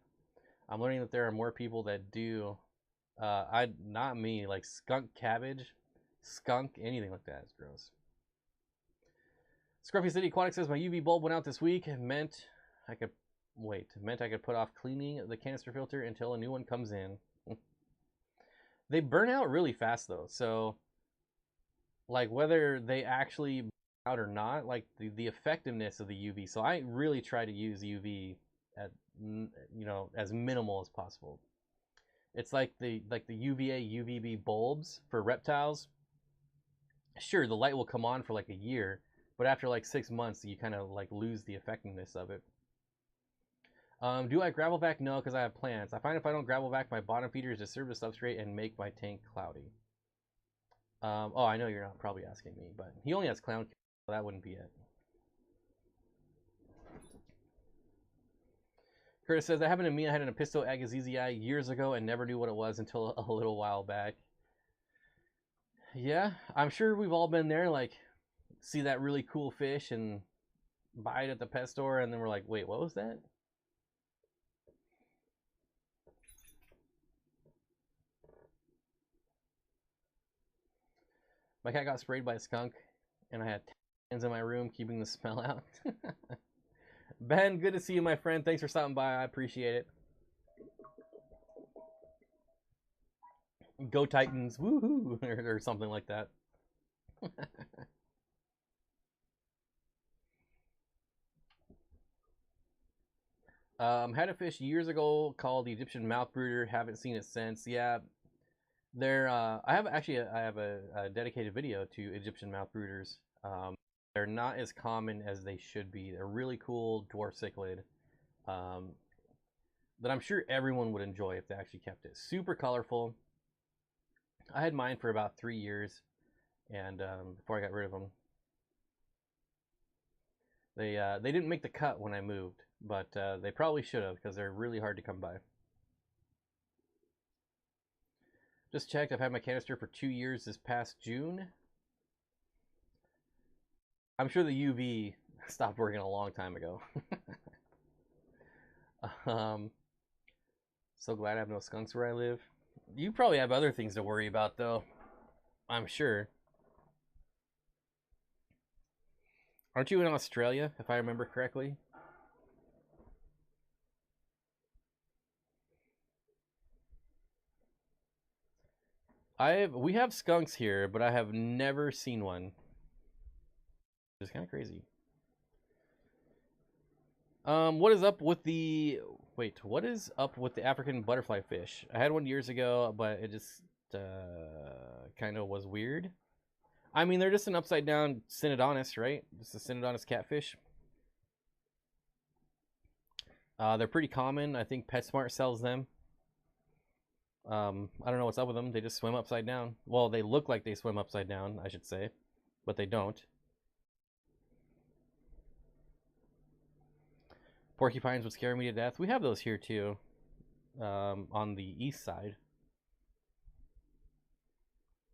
A: I'm learning that there are more people that do. Not me. Like skunk cabbage, skunk, anything like that is gross. Scruffy City Aquatic says my UV bulb went out this week. It meant I could put off cleaning the canister filter until a new one comes in. They burn out really fast though, so like whether they actually burn out or not, like the effectiveness of the UV. So I really try to use UV at as minimal as possible. It's like the UVA UVB bulbs for reptiles. Sure, the light will come on for like a year, but after like 6 months, you kind of like lose the effectiveness of it. Do I gravel vac? No, because I have plants. I find if I don't gravel vac my bottom feeders disturb the substrate and make my tank cloudy. Oh, I know you're not probably asking me, but he only has clown, so that wouldn't be it. Curtis says, that happened to me. I had an Episto agassizii years ago and never knew what it was until a little while back. Yeah, I'm sure we've all been there, like, see that really cool fish and buy it at the pet store, and then we're like, wait, what was that? My cat got sprayed by a skunk, and I had hands in my room keeping the smell out. Ben, good to see you, my friend. Thanks for stopping by. I appreciate it. Go Titans, woohoo, or something like that. Had a fish years ago called the Egyptian mouth brooder. Haven't seen it since. Yeah, they're. I have a dedicated video to Egyptian mouth brooders. They're not as common as they should be. They're really cool dwarf cichlid. That I'm sure everyone would enjoy if they actually kept it. Super colorful. I had mine for about 3 years, and before I got rid of them. They didn't make the cut when I moved, but they probably should have because they're really hard to come by. Just checked. I've had my canister for 2 years this past June. I'm sure the UV stopped working a long time ago. So glad I have no skunks where I live. You probably have other things to worry about, though. I'm sure. Aren't you in Australia, if I remember correctly? We have skunks here, but I have never seen one. It's kind of crazy. What is up with the... Wait, what is up with the African butterfly fish? I had one years ago, but it just kind of was weird. I mean, they're just an upside down Synodontis, right? Just a Synodontis catfish. They're pretty common. I think PetSmart sells them. I don't know what's up with them. They just swim upside down. Well, they look like they swim upside down, I should say, but they don't. Porcupines would scare me to death. We have those here too, on the east side.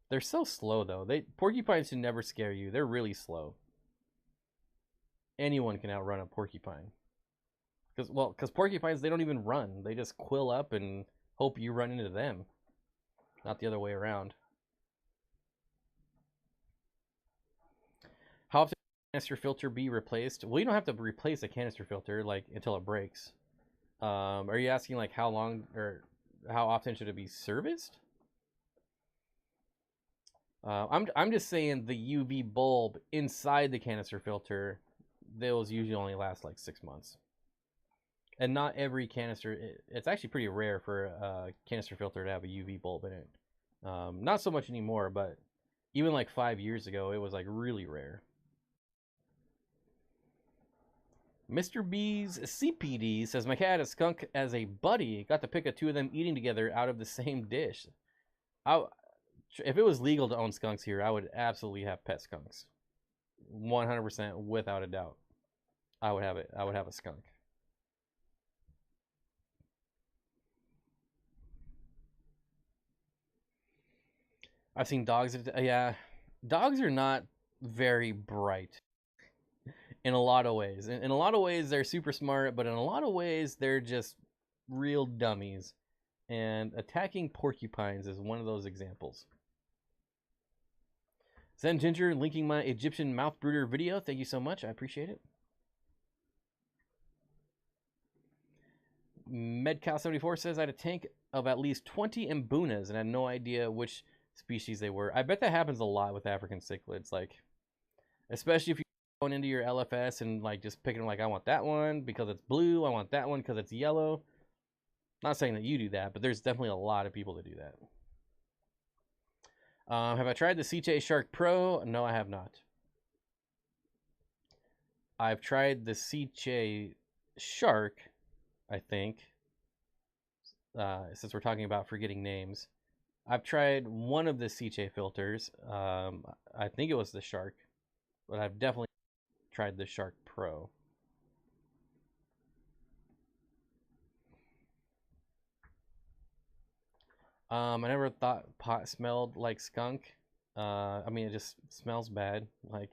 A: They're so slow though. Porcupines should never scare you. They're really slow. Anyone can outrun a porcupine. Because porcupines, they don't even run. They just quill up and hope you run into them. Not the other way around. How often canister filter be replaced? Well, you don't have to replace a canister filter like until it breaks. Are you asking like how long or how often should it be serviced? I'm just saying the UV bulb inside the canister filter, those usually only last like 6 months. And not every canister, it's actually pretty rare for a canister filter to have a UV bulb in it. Not so much anymore, but even like 5 years ago, it was like really rare. Mr. B's CPD says, my cat had a skunk as a buddy. Got to pick two of them eating together out of the same dish. If it was legal to own skunks here, I would absolutely have pet skunks. 100% without a doubt. I would have it. I would have a skunk. I've seen dogs. Yeah, dogs are not very bright in a lot of ways. In a lot of ways, they're super smart, but in a lot of ways, they're just real dummies. And attacking porcupines is one of those examples. Zen Ginger linking my Egyptian mouth brooder video. Thank you so much. I appreciate it. Medcow74 says I had a tank of at least 20 mbunas and had no idea which species they were. I bet that happens a lot with African cichlids, like especially if you're going into your LFS and like just picking like I want that one because it's blue, I want that one because it's yellow. Not saying that you do that, but there's definitely a lot of people that do that. Have I tried the CJ Shark Pro? No, I have not. I've tried the CJ Shark, I think, since we're talking about forgetting names. I've tried one of the CJ filters. I think it was the Shark, but I've definitely tried the Shark Pro. I never thought pot smelled like skunk. I mean, it just smells bad. Like,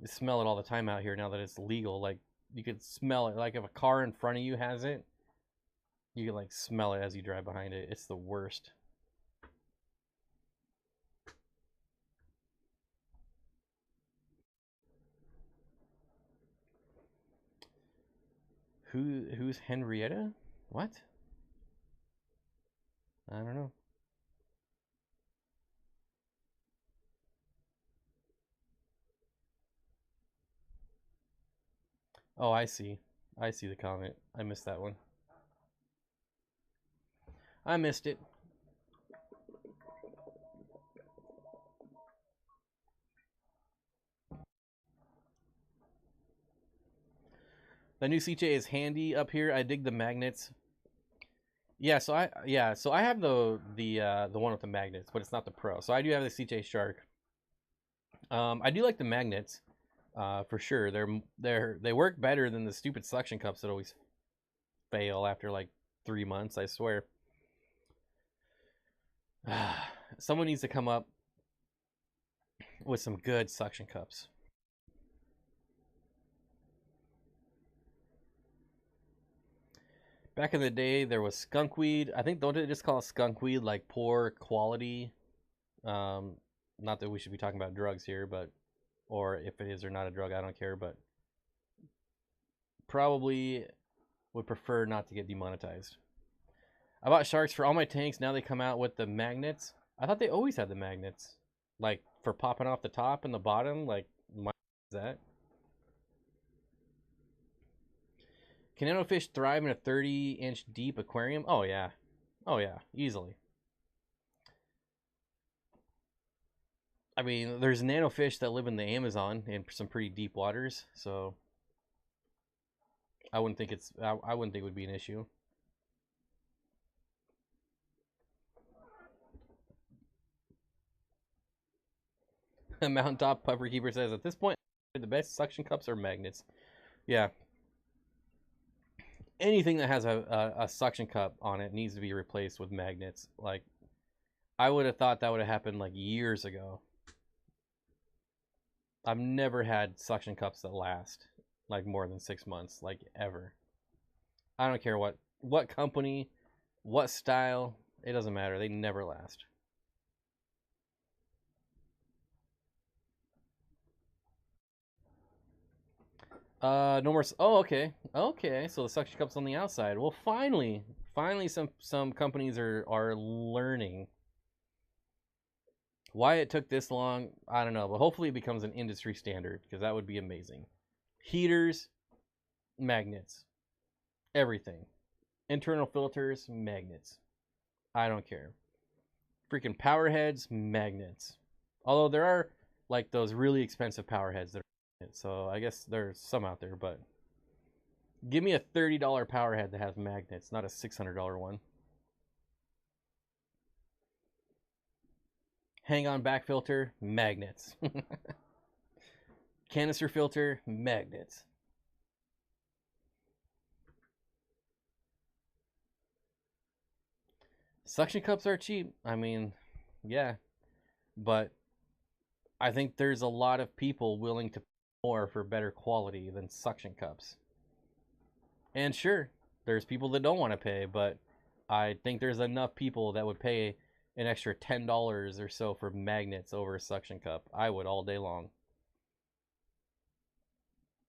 A: you smell it all the time out here now that it's legal. Like, you could smell it. Like, if a car in front of you has it, you can, like, smell it as you drive behind it. It's the worst. Who's Henrietta? What? I don't know. Oh, I see. I see the comment. I missed that one. I missed it. The new CJ is handy up here. I dig the magnets. Yeah, so I have the one with the magnets, but it's not the Pro. So I do have the CJ Shark. I do like the magnets, for sure. They work better than the stupid suction cups that always fail after like 3 months. I swear. Someone needs to come up with some good suction cups. Back in the day, there was skunkweed. I think, don't they just call it skunkweed, like poor quality? Not that we should be talking about drugs here, but, or if it is or not a drug, I don't care, but probably would prefer not to get demonetized. I bought sharks for all my tanks. Now they come out with the magnets. I thought they always had the magnets, like for popping off the top and the bottom. Like, why is that? Can nanofish thrive in a 30-inch deep aquarium? Oh yeah. Oh yeah, easily. I mean, there's nanofish that live in the Amazon in some pretty deep waters, so I wouldn't think I wouldn't think it would be an issue. Mountaintop Puffer Keeper says, at this point, the best suction cups are magnets. Yeah. Anything that has a suction cup on it needs to be replaced with magnets. Like, I would have thought that would have happened like years ago. I've never had suction cups that last like more than 6 months, like ever. I don't care what company, what style, it doesn't matter. They never last. No more. Oh, okay. Okay, so the suction cup's on the outside. Well, finally some companies are learning. Why it took this long, I don't know, but hopefully it becomes an industry standard, because that would be amazing. Heaters, magnets, everything. Internal filters, magnets. I don't care. Freaking power heads, magnets. Although there are like those really expensive power heads that are, so I guess there's some out there, but give me a $30 power head that has magnets, not a $600 one. Hang on back filter, magnets. Canister filter, magnets. Suction cups are cheap. I mean, yeah. But I think there's a lot of people willing to pay more for better quality than suction cups. And sure, there's people that don't want to pay, but I think there's enough people that would pay an extra $10 or so for magnets over a suction cup. I would all day long.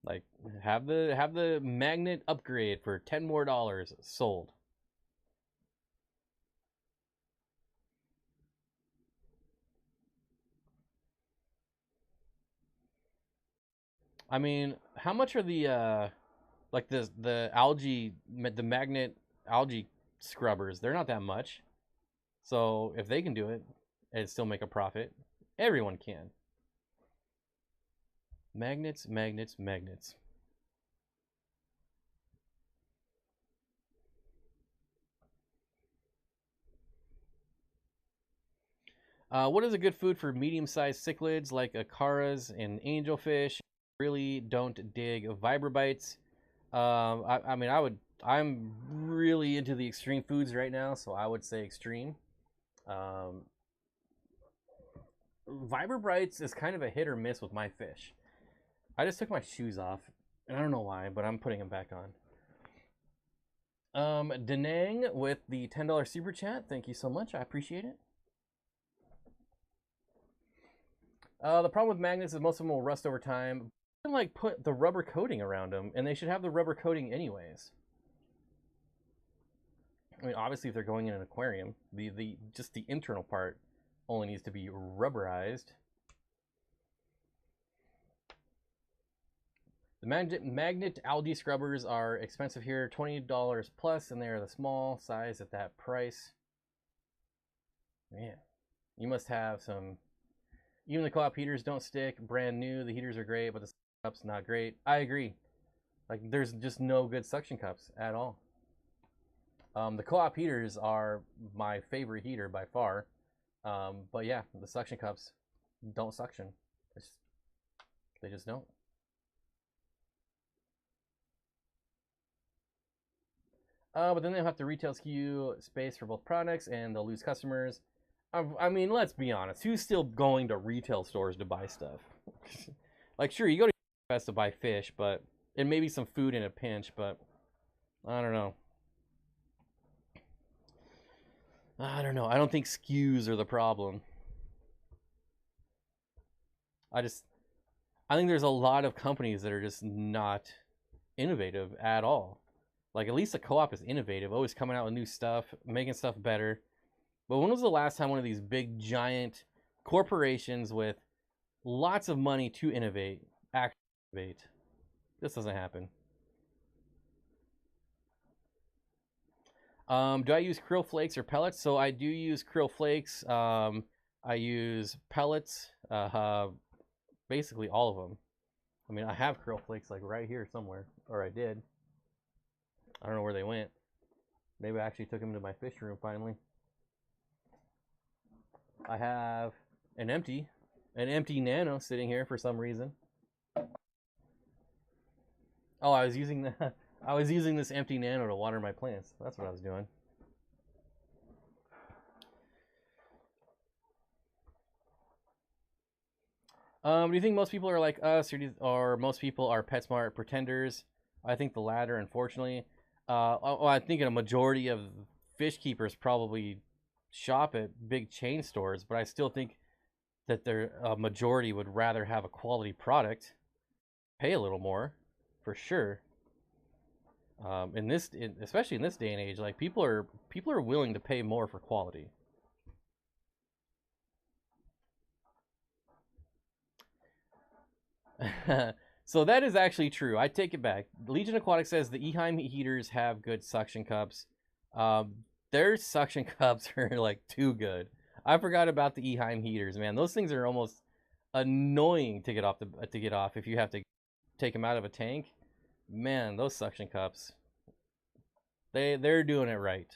A: Like, have the magnet upgrade for $10 more sold. I mean, how much are the like the algae, the magnet algae scrubbers? They're not that much. So if they can do it and still make a profit, everyone can. Magnets, magnets, magnets. What is a good food for medium-sized cichlids like acaras and angelfish? Really don't dig vibrobites. I mean, I'm really into the extreme foods right now, so I would say extreme. Vibrobites is kind of a hit or miss with my fish. I just took my shoes off, and I don't know why, but I'm putting them back on. Denang with the $10 super chat. Thank you so much. I appreciate it. The problem with magnets is most of them will rust over time. can, like, put the rubber coating around them, and they should have the rubber coating anyways. I mean, obviously, if they're going in an aquarium, just the internal part only needs to be rubberized. The magnet algae scrubbers are expensive here, $20 plus, and they are the small size at that price. Man, you must have some. Even the co-op heaters don't stick. Brand new, the heaters are great, but the cups not great. I agree. Like, there's just no good suction cups at all. The co-op heaters are my favorite heater by far. But yeah, the suction cups don't suction. They just don't. But then they'll have to retail SKU space for both products, and they'll lose customers. I mean, let's be honest. Who's still going to retail stores to buy stuff? Like, sure, you go to Fest to buy fish, but and maybe some food in a pinch, but I don't know. I don't know. I don't think SKUs are the problem. I think there's a lot of companies that are just not innovative at all. Like, at least the co-op is innovative, always coming out with new stuff, making stuff better. But when was the last time one of these big, giant corporations with lots of money to innovate actually innovate? This doesn't happen. Do I use krill flakes or pellets? So I do use krill flakes. I use pellets. Basically all of them. I mean, I have krill flakes like right here somewhere, or I did. I don't know where they went. Maybe I actually took them to my fish room finally. I have an empty nano sitting here for some reason. Oh, I was using this empty nano to water my plants. That's what I was doing. Do you think most people are like us, or most people are PetSmart pretenders? I think the latter, unfortunately. I think a majority of fish keepers probably shop at big chain stores, but I still think that a majority would rather have a quality product, pay a little more, for sure. Especially in this day and age, like people are willing to pay more for quality. So that is actually true. I take it back. Legion Aquatics says the Eheim heaters have good suction cups. Their suction cups are like too good. I forgot about the Eheim heaters, man. Those things are almost annoying to get off if you have to take them out of a tank. Man, those suction cups. They're doing it right.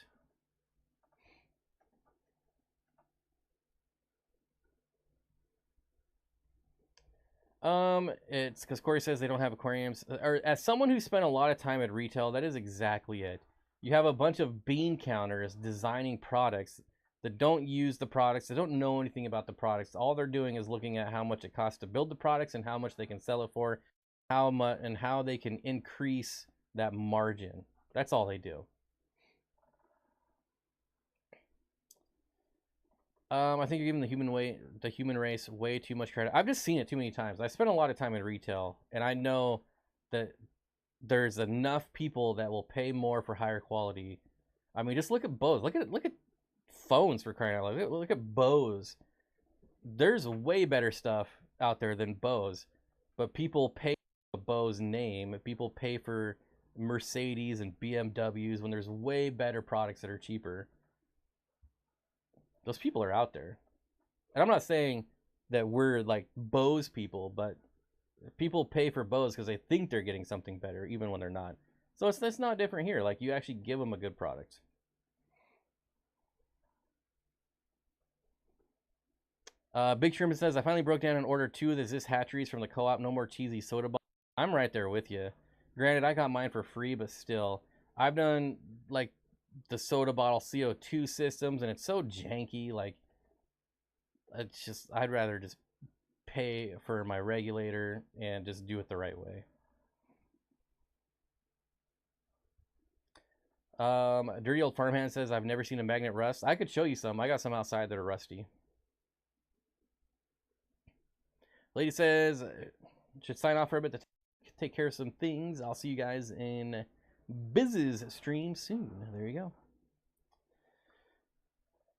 A: It's because Corey says they don't have aquariums. Or as someone who spent a lot of time at retail, that is exactly it. You have a bunch of bean counters designing products that don't use the products. They don't know anything about the products. All they're doing is looking at how much it costs to build the products and how much they can sell it for, how much and how they can increase that margin. That's all they do. I think you're giving the human race way too much credit. I've just seen it too many times. I spent a lot of time in retail, and I know that there's enough people that will pay more for higher quality. I mean, just look at Bose. Look at phones, for crying out loud. Look at Bose. There's way better stuff out there than Bose, but people pay for the Bose name. People pay for Mercedes and BMWs when there's way better products that are cheaper. Those people are out there. And I'm not saying that we're like Bose people, but people pay for Bose because they think they're getting something better, even when they're not. So it's not different here. Like, you actually give them a good product. Big Sherman says, I finally broke down and ordered 2 of the Ziz hatcheries from the co-op. No more cheesy soda bottles. I'm right there with you. Granted, I got mine for free, but still. I've done, like, the soda bottle CO2 systems, and it's so janky. Like, it's just, I'd rather just pay for my regulator and just do it the right way. Dirty Old Farmhand says, I've never seen a magnet rust. I could show you some. I got some outside that are rusty. Lady says, should sign off for a bit to take care of some things. I'll see you guys in Biz's stream soon. There you go.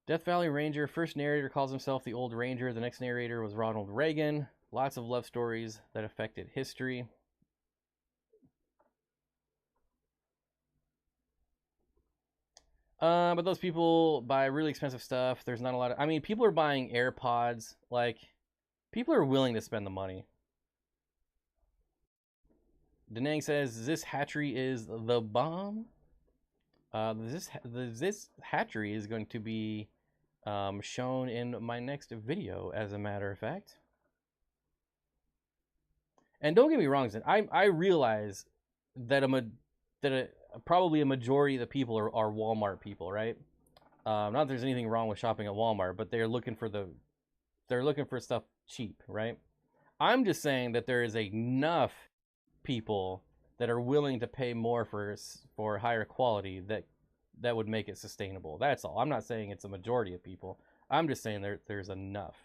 A: Death Valley Ranger. First narrator calls himself the Old Ranger. The next narrator was Ronald Reagan. Lots of love stories that affected history. But those people buy really expensive stuff. There's not a lot of... I mean, people are buying AirPods. Like, people are willing to spend the money. Denang says, this hatchery is the bomb. This hatchery is going to be shown in my next video, as a matter of fact. And don't get me wrong, I realize that probably a majority of the people are Walmart people, right? Not that there's anything wrong with shopping at Walmart, but they're looking for stuff cheap, right? I'm just saying that there is enough people that are willing to pay more for higher quality that would make it sustainable. That's all. I'm not saying it's a majority of people. I'm just saying there's enough.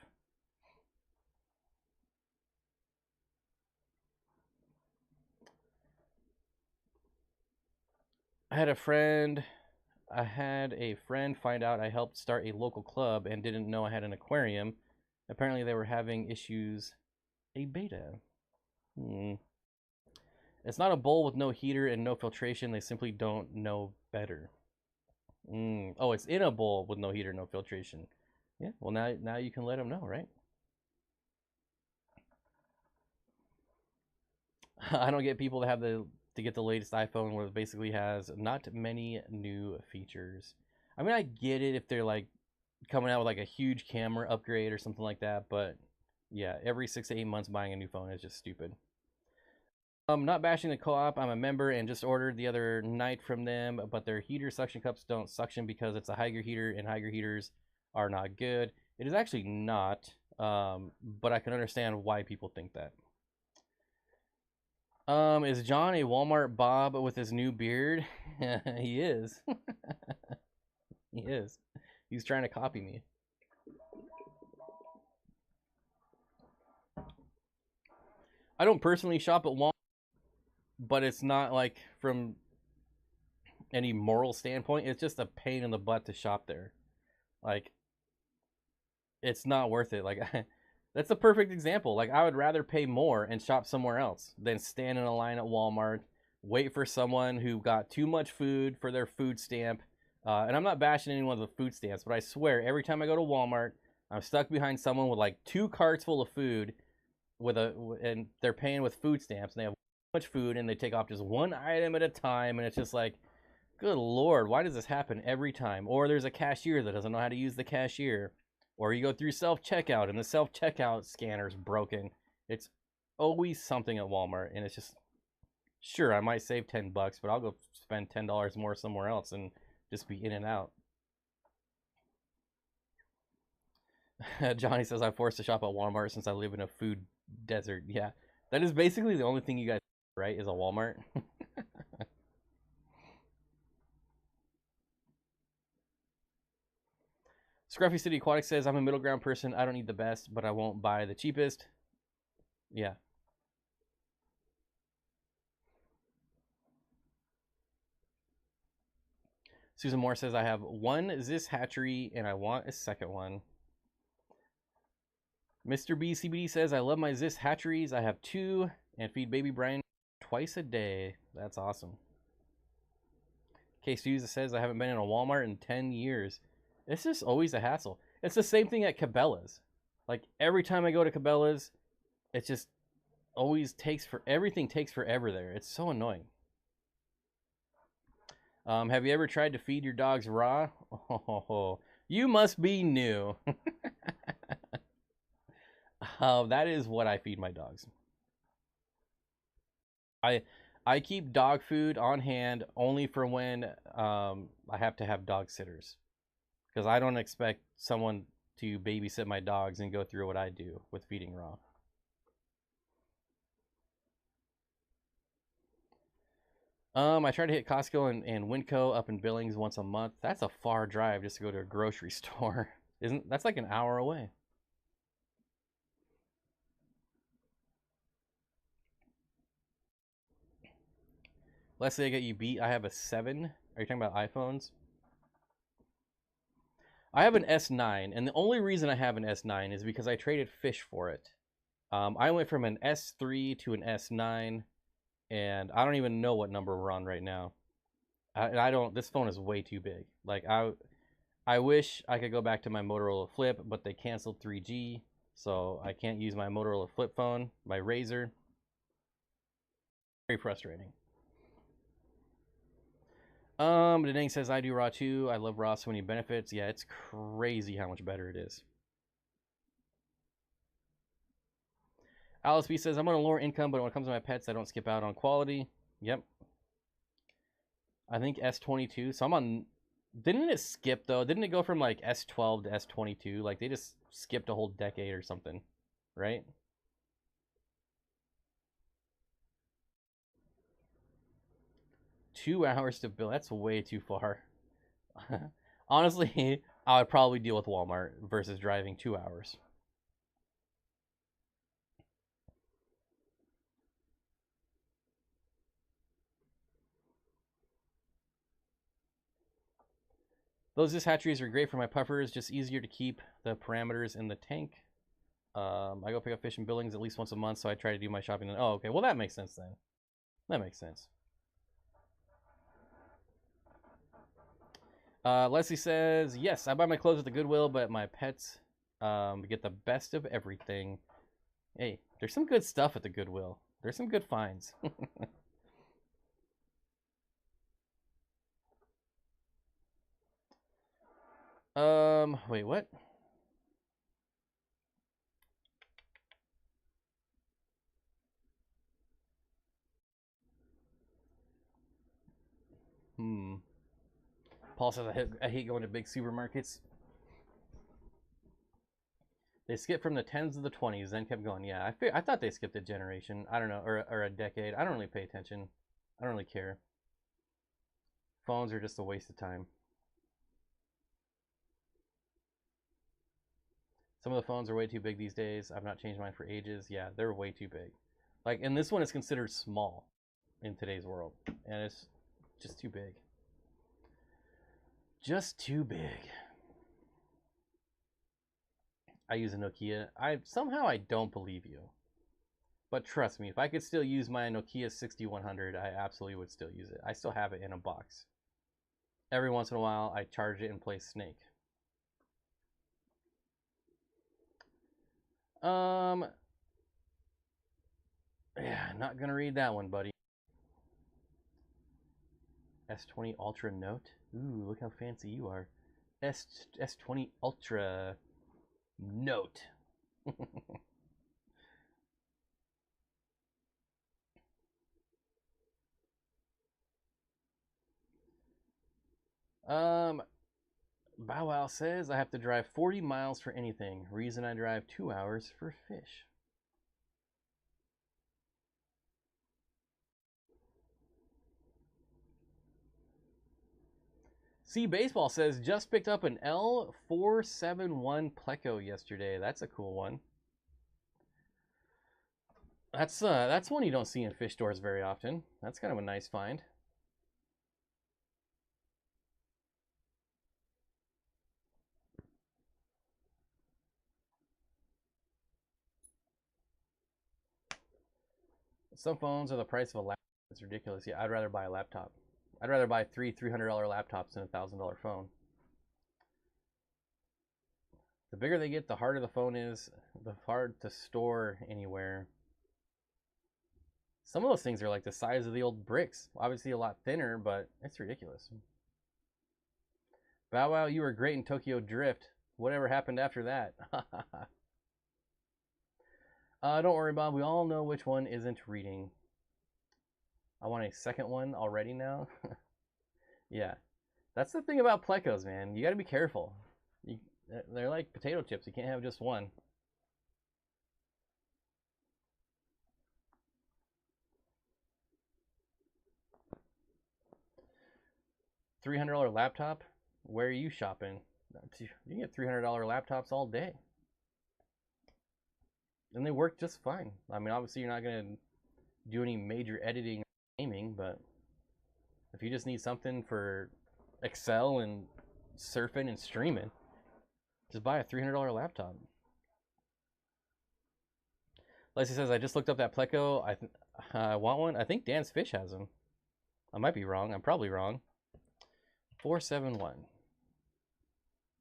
A: I had a friend find out I helped start a local club and didn't know I had an aquarium. Apparently they were having issues. A beta. It's not a bowl with no heater and no filtration. They simply don't know better. Oh, it's in a bowl with no heater, no filtration. Yeah, well now you can let them know, right? I don't get people to get the latest iPhone where it basically has not many new features. I mean, I get it if they're like coming out with like a huge camera upgrade or something like that, but yeah, every 6 to 8 months buying a new phone is just stupid. I'm not bashing the co-op. I'm a member and just ordered the other night from them, but their heater suction cups don't suction because it's a Hygger heater, and Hygger heaters are not good. It is actually not, but I can understand why people think that. Is John a Walmart Bob with his new beard? He is. He is. He's trying to copy me. I don't personally shop at Walmart, but it's not like from any moral standpoint. It's just a pain in the butt to shop there. Like, it's not worth it. Like, that's a perfect example. Like, I would rather pay more and shop somewhere else than stand in a line at Walmart, wait for someone who got too much food for their food stamp. And I'm not bashing anyone with food stamps, but I swear every time I go to Walmart, I'm stuck behind someone with like 2 carts full of food and they're paying with food stamps, and they have much food and they take off just one item at a time, and it's just like, good lord, why does this happen every time? Or there's a cashier that doesn't know how to use the cashier, or you go through self-checkout and the self-checkout scanner's broken. It's always something at Walmart, and it's just, sure, I might save $10, but I'll go spend $10 more somewhere else and just be in and out. Johnny says I'm forced to shop at Walmart since I live in a food desert. Yeah, that is basically the only thing you guys, right, is a Walmart. Scruffy City Aquatics says, I'm a middle ground person. I don't need the best, but I won't buy the cheapest. Yeah. Susan Moore says, I have one Zis hatchery and I want a second one. Mr. BCBD says, I love my Zis hatcheries. I have 2 and feed baby Brian twice a day. That's awesome. Case Hughes says, I haven't been in a Walmart in 10 years. It's just always a hassle. It's the same thing at Cabela's. Like, every time I go to Cabela's, it just always everything takes forever there. It's so annoying. Have you ever tried to feed your dogs raw? Oh, you must be new. That is what I feed my dogs. I keep dog food on hand only for when I have to have dog sitters, because I don't expect someone to babysit my dogs and go through what I do with feeding raw. I try to hit Costco and Winco up in Billings once a month. That's a far drive just to go to a grocery store. That's like an hour away. Leslie, I got you beat. I have a 7. Are you talking about iPhones? I have an S9, and the only reason I have an S9 is because I traded Fish for it. I went from an S3 to an S9, and I don't even know what number we're on right now. I don't. This phone is way too big. Like I wish I could go back to my Motorola Flip, but they canceled 3G, so I can't use my Motorola Flip phone, my Razr. Very frustrating. Denang says I do raw too. I love raw, so many benefits. Yeah, it's crazy how much better it is. Alice B says I'm on a lower income, but when it comes to my pets, I don't skip out on quality. Yep. I think S22. So I'm on. Didn't it skip though? Didn't it go from like S12 to S22? Like they just skipped a whole decade or something, right? Two hours to build. That's way too far. Honestly, I would probably deal with Walmart versus driving 2 hours. Those disc hatcheries are great for my puffers, just easier to keep the parameters in the tank. I go pick up fish in Billings at least once a month, so I try to do my shopping then. Oh, okay. Well, that makes sense then. That makes sense. Leslie says, yes, I buy my clothes at the Goodwill, but my pets get the best of everything. Hey, there's some good stuff at the Goodwill. There's some good finds. Wait, what? Paul says I hate going to big supermarkets. They skipped from the 10s to the 20s, then kept going. Yeah, I thought they skipped a generation. I don't know, or a decade. I don't really pay attention. I don't really care. Phones are just a waste of time. Some of the phones are way too big these days. I've not changed mine for ages. Yeah, they're way too big. Like, and this one is considered small in today's world, and it's just too big. Just too big. I use a Nokia. Somehow I don't believe you. But trust me, if I could still use my Nokia 6100, I absolutely would still use it. I still have it in a box. Every once in a while, I charge it and play Snake. Yeah, not gonna read that one, buddy. S20 Ultra Note. Ooh, look how fancy you are. S20 Ultra Note. Bow Wow says I have to drive 40 miles for anything. Reason I drive 2 hours for fish. See Baseball says just picked up an L471 Pleco yesterday. That's a cool one. That's one you don't see in fish stores very often. That's kind of a nice find. Some phones are the price of a laptop. It's ridiculous. Yeah, I'd rather buy a laptop. I'd rather buy $300 laptops than a $1,000 phone. The bigger they get, the harder the phone is. The hard to store anywhere. Some of those things are like the size of the old bricks. Obviously a lot thinner, but it's ridiculous. Bow Wow, you were great in Tokyo Drift. Whatever happened after that? Don't worry, Bob. We all know which one isn't reading. I want a second one already now. Yeah. That's the thing about plecos, man. You got to be careful. They're like potato chips. You can't have just one. $300 laptop? Where are you shopping? You can get $300 laptops all day. And they work just fine. I mean, obviously you're not going to do any major editing or gaming, but If you just need something for Excel and surfing and streaming, just buy a $300 laptop. Lacey says, I just looked up that Pleco. I want one. I think Dan's Fish has them. I might be wrong. I'm probably wrong. 471.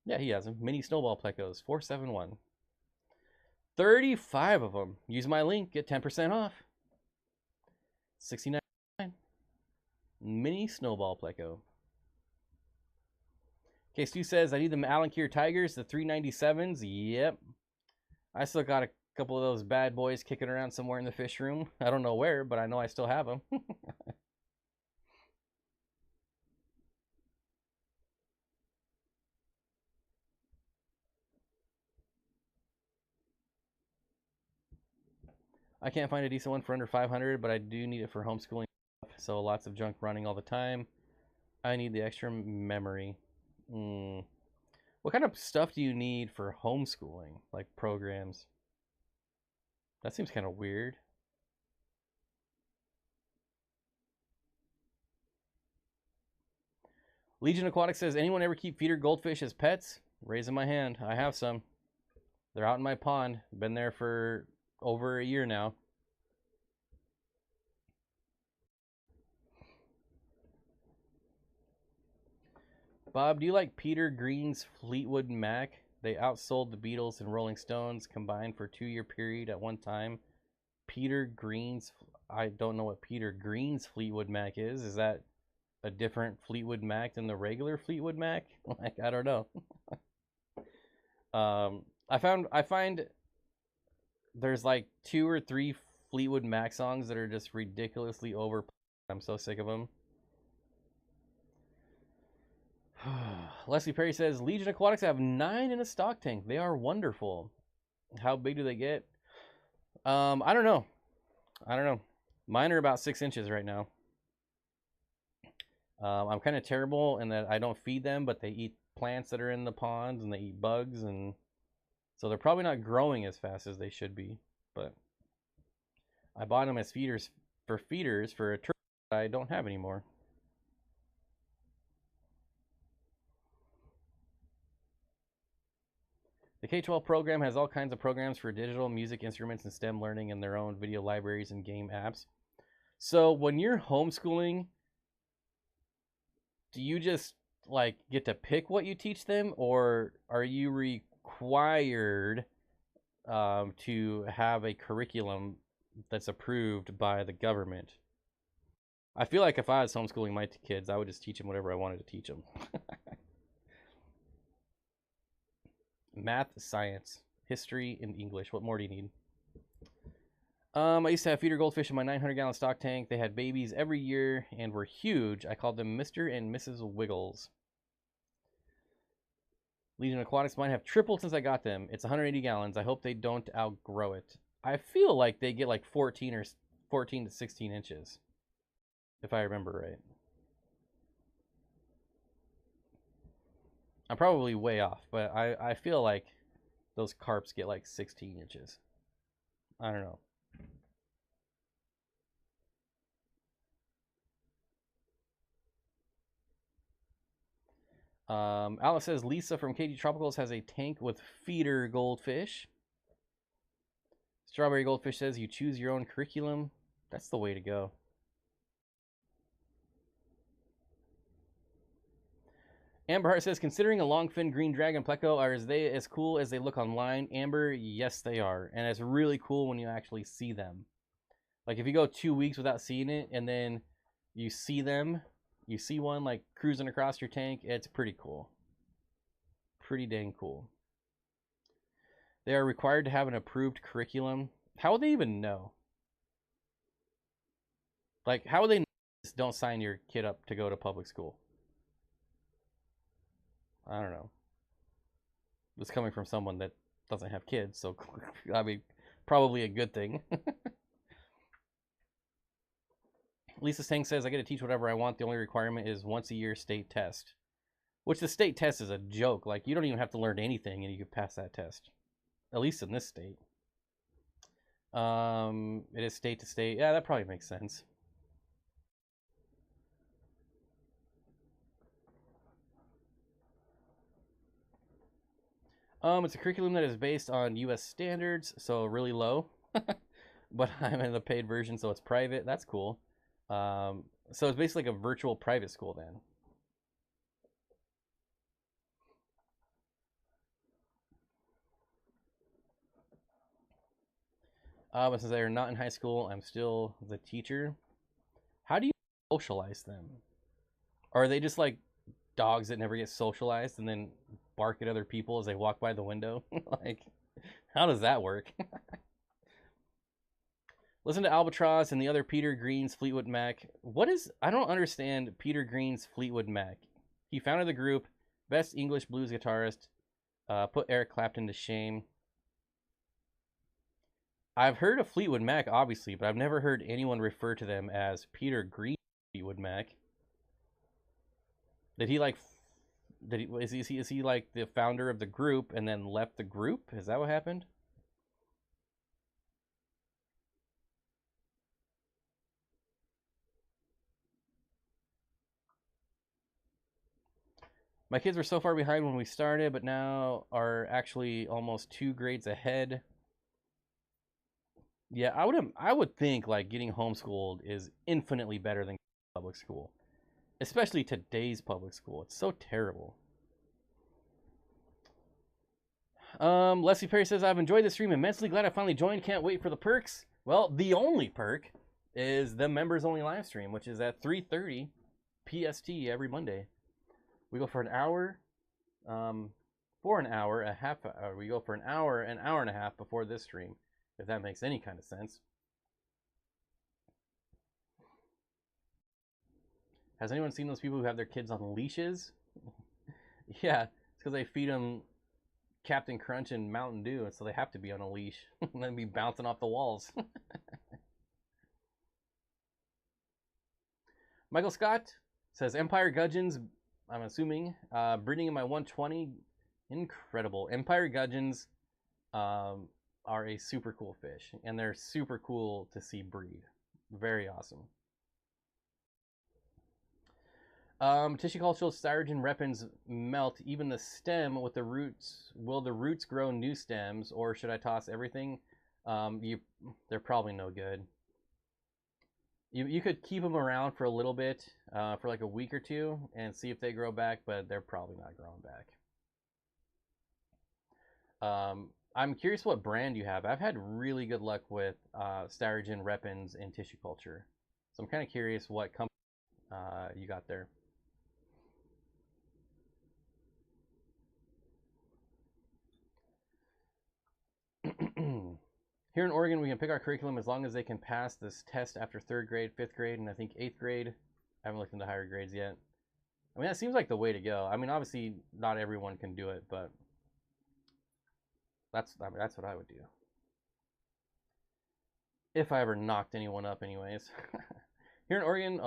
A: Yeah, he has them. Mini snowball Plecos. 471. 35 of them. Use my link. Get 10% off. $69. Mini snowball Pleco. Okay, Stu says, I need the Allen Keir Tigers, the 397s. Yep. I still got a couple of those bad boys kicking around somewhere in the fish room. I don't know where, but I know I still have them. I can't find a decent one for under 500, but I do need it for homeschooling. So lots of junk running all the time. I need the extra memory. What kind of stuff do you need for homeschooling? Like programs? That seems kind of weird. Legion Aquatics says, anyone ever keep feeder goldfish as pets? Raising my hand. I have some. They're out in my pond. Been there for over a year now. Bob, do you like Peter Green's Fleetwood Mac? They outsold the Beatles and Rolling Stones combined for a 2-year period at one time. Peter Green's... I don't know what Peter Green's Fleetwood Mac is. Is that a different Fleetwood Mac than the regular Fleetwood Mac? Like, I don't know. I find there's like 2 or 3 Fleetwood Mac songs that are just ridiculously overplayed. I'm so sick of them. Leslie Perry says, Legion Aquatics have 9 in a stock tank. They are wonderful. How big do they get? I don't know. Mine are about 6 inches right now. I'm kind of terrible in that I don't feed them, but they eat plants that are in the ponds and they eat bugs, and so they're probably not growing as fast as they should be. But I bought them as feeders for a turtle that I don't have anymore. The K-12 program has all kinds of programs for digital music instruments and STEM learning and their own video libraries and game apps. So when you're homeschooling, do you just like get to pick what you teach them, or are you required to have a curriculum that's approved by the government? I feel like if I was homeschooling my kids, I would just teach them whatever I wanted to teach them. Math, science, history, and English. What more do you need? I used to have feeder goldfish in my 900-gallon stock tank. They had babies every year and were huge. I called them Mr. and Mrs. Wiggles. Legion Aquatics might have tripled since I got them. It's 180 gallons. I hope they don't outgrow it. I feel like they get like 14 to 16 inches, if I remember right. I'm probably way off, but I feel like those carps get like 16 inches. I don't know. Alice says, Lisa from KG Tropicals has a tank with feeder goldfish. Strawberry Goldfish says, you choose your own curriculum. That's the way to go. Amber Hart says, considering a longfin green dragon pleco, are they as cool as they look online? Amber, yes, they are. And it's really cool when you actually see them. Like if you go 2 weeks without seeing it and then you see them, you see one like cruising across your tank, it's pretty cool. Pretty dang cool. They are required to have an approved curriculum. How would they even know? Like, how would they know don't sign your kid up to go to public school? I don't know. It's coming from someone that doesn't have kids, so I mean, probably a good thing. Lisa Stang says, I get to teach whatever I want. The only requirement is once a year state test. Which the state test is a joke. Like, you don't even have to learn anything and you can pass that test. At least in this state. It is state to state. Yeah, that probably makes sense. It's a curriculum that is based on U.S. standards, so really low. But I'm in the paid version, so it's private. That's cool. So it's basically like a virtual private school then. But since they're not in high school, I'm still the teacher. How do you socialize them? Or are they just like dogs that never get socialized and then bark at other people as they walk by the window? Like, how does that work? Listen to Albatross and the other Peter Green's Fleetwood Mac. I don't understand Peter Green's Fleetwood Mac. He founded the group, best English blues guitarist, put Eric Clapton to shame. I've heard of Fleetwood Mac, obviously, but I've never heard anyone refer to them as Peter Green Fleetwood Mac. Did he like? Is he like the founder of the group and then left the group? Is that what happened? My kids were so far behind when we started, but now are actually almost 2 grades ahead. Yeah, I would think like getting homeschooled is infinitely better than public school, especially today's public school. It's so terrible. Leslie Perry says, I've enjoyed the stream immensely. Glad I finally joined. Can't wait for the perks. Well, the only perk is the members only live stream, which is at 3:30 PST every Monday. We go for an hour, for an hour, a half hour. We go for an hour and a half before this stream, if that makes any kind of sense. Has anyone seen those people who have their kids on leashes? Yeah, it's because they feed them Captain Crunch and Mountain Dew, and so they have to be on a leash and then be bouncing off the walls. Michael Scott says, Empire Gudgeons, I'm assuming, breeding in my 120, incredible. Empire Gudgeons are a super cool fish, and they're super cool to see breed. Very awesome. Tissucultural styrogen repens melt even the stem with the roots. Will the roots grow new stems, or should I toss everything? They're probably no good. You could keep them around for a little bit, for like a week or two, and see if they grow back, but they're probably not growing back. I'm curious what brand you have. I've had really good luck with styrogen repens in tissue culture, so I'm kind of curious what company you got there. Here in Oregon, we can pick our curriculum as long as they can pass this test after 3rd grade, 5th grade, and I think 8th grade. I haven't looked into higher grades yet. I mean, that seems like the way to go. I mean, obviously, not everyone can do it, but that's what I would do. If I ever knocked anyone up, anyways. Here in Oregon,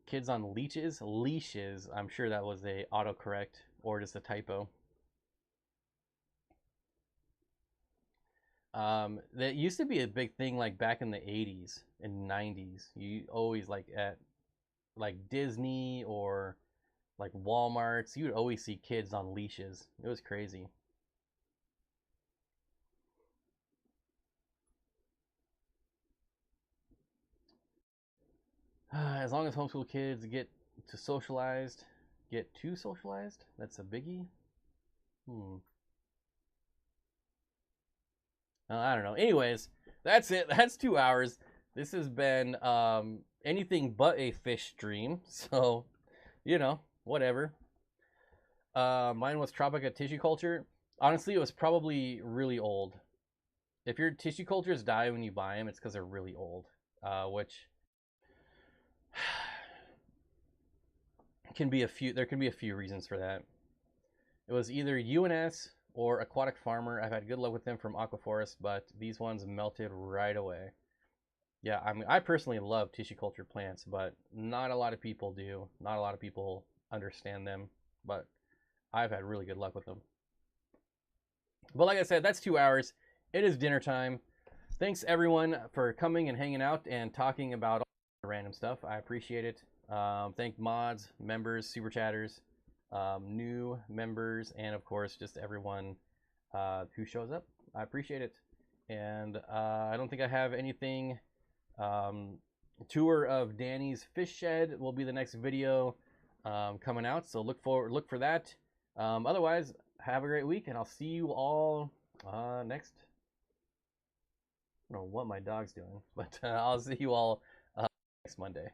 A: kids on leashes. I'm sure that was a autocorrect or just a typo. That used to be a big thing like back in the 80s and 90s. You always like at like Disney or like Walmarts, you would always see kids on leashes. It was crazy. As long as homeschool kids get too socialized, that's a biggie. I don't know. Anyways, that's it. That's 2 hours. This has been anything but a fish stream. So, whatever. Mine was Tropica Tissue Culture. Honestly, it was probably really old. If your tissue cultures die when you buy them, it's because they're really old, which there can be a few reasons for that. It was either UNS or Aquatic Farmer. I've had good luck with them from Aquaforest, but these ones melted right away. Yeah, I mean, I personally love tissue culture plants, but not a lot of people do. Not a lot of people understand them, but I've had really good luck with them. But like I said, that's 2 hours. It is dinner time. Thanks everyone for coming and hanging out and talking about all the random stuff. I appreciate it. Thank mods, members, super chatters. new members, and of course just everyone who shows up. I appreciate it. And I don't think I have anything. Tour of Danny's fish shed will be the next video coming out, so look for that. Otherwise, have a great week, and I'll see you all next. I don't know what my dog's doing, but I'll see you all next Monday.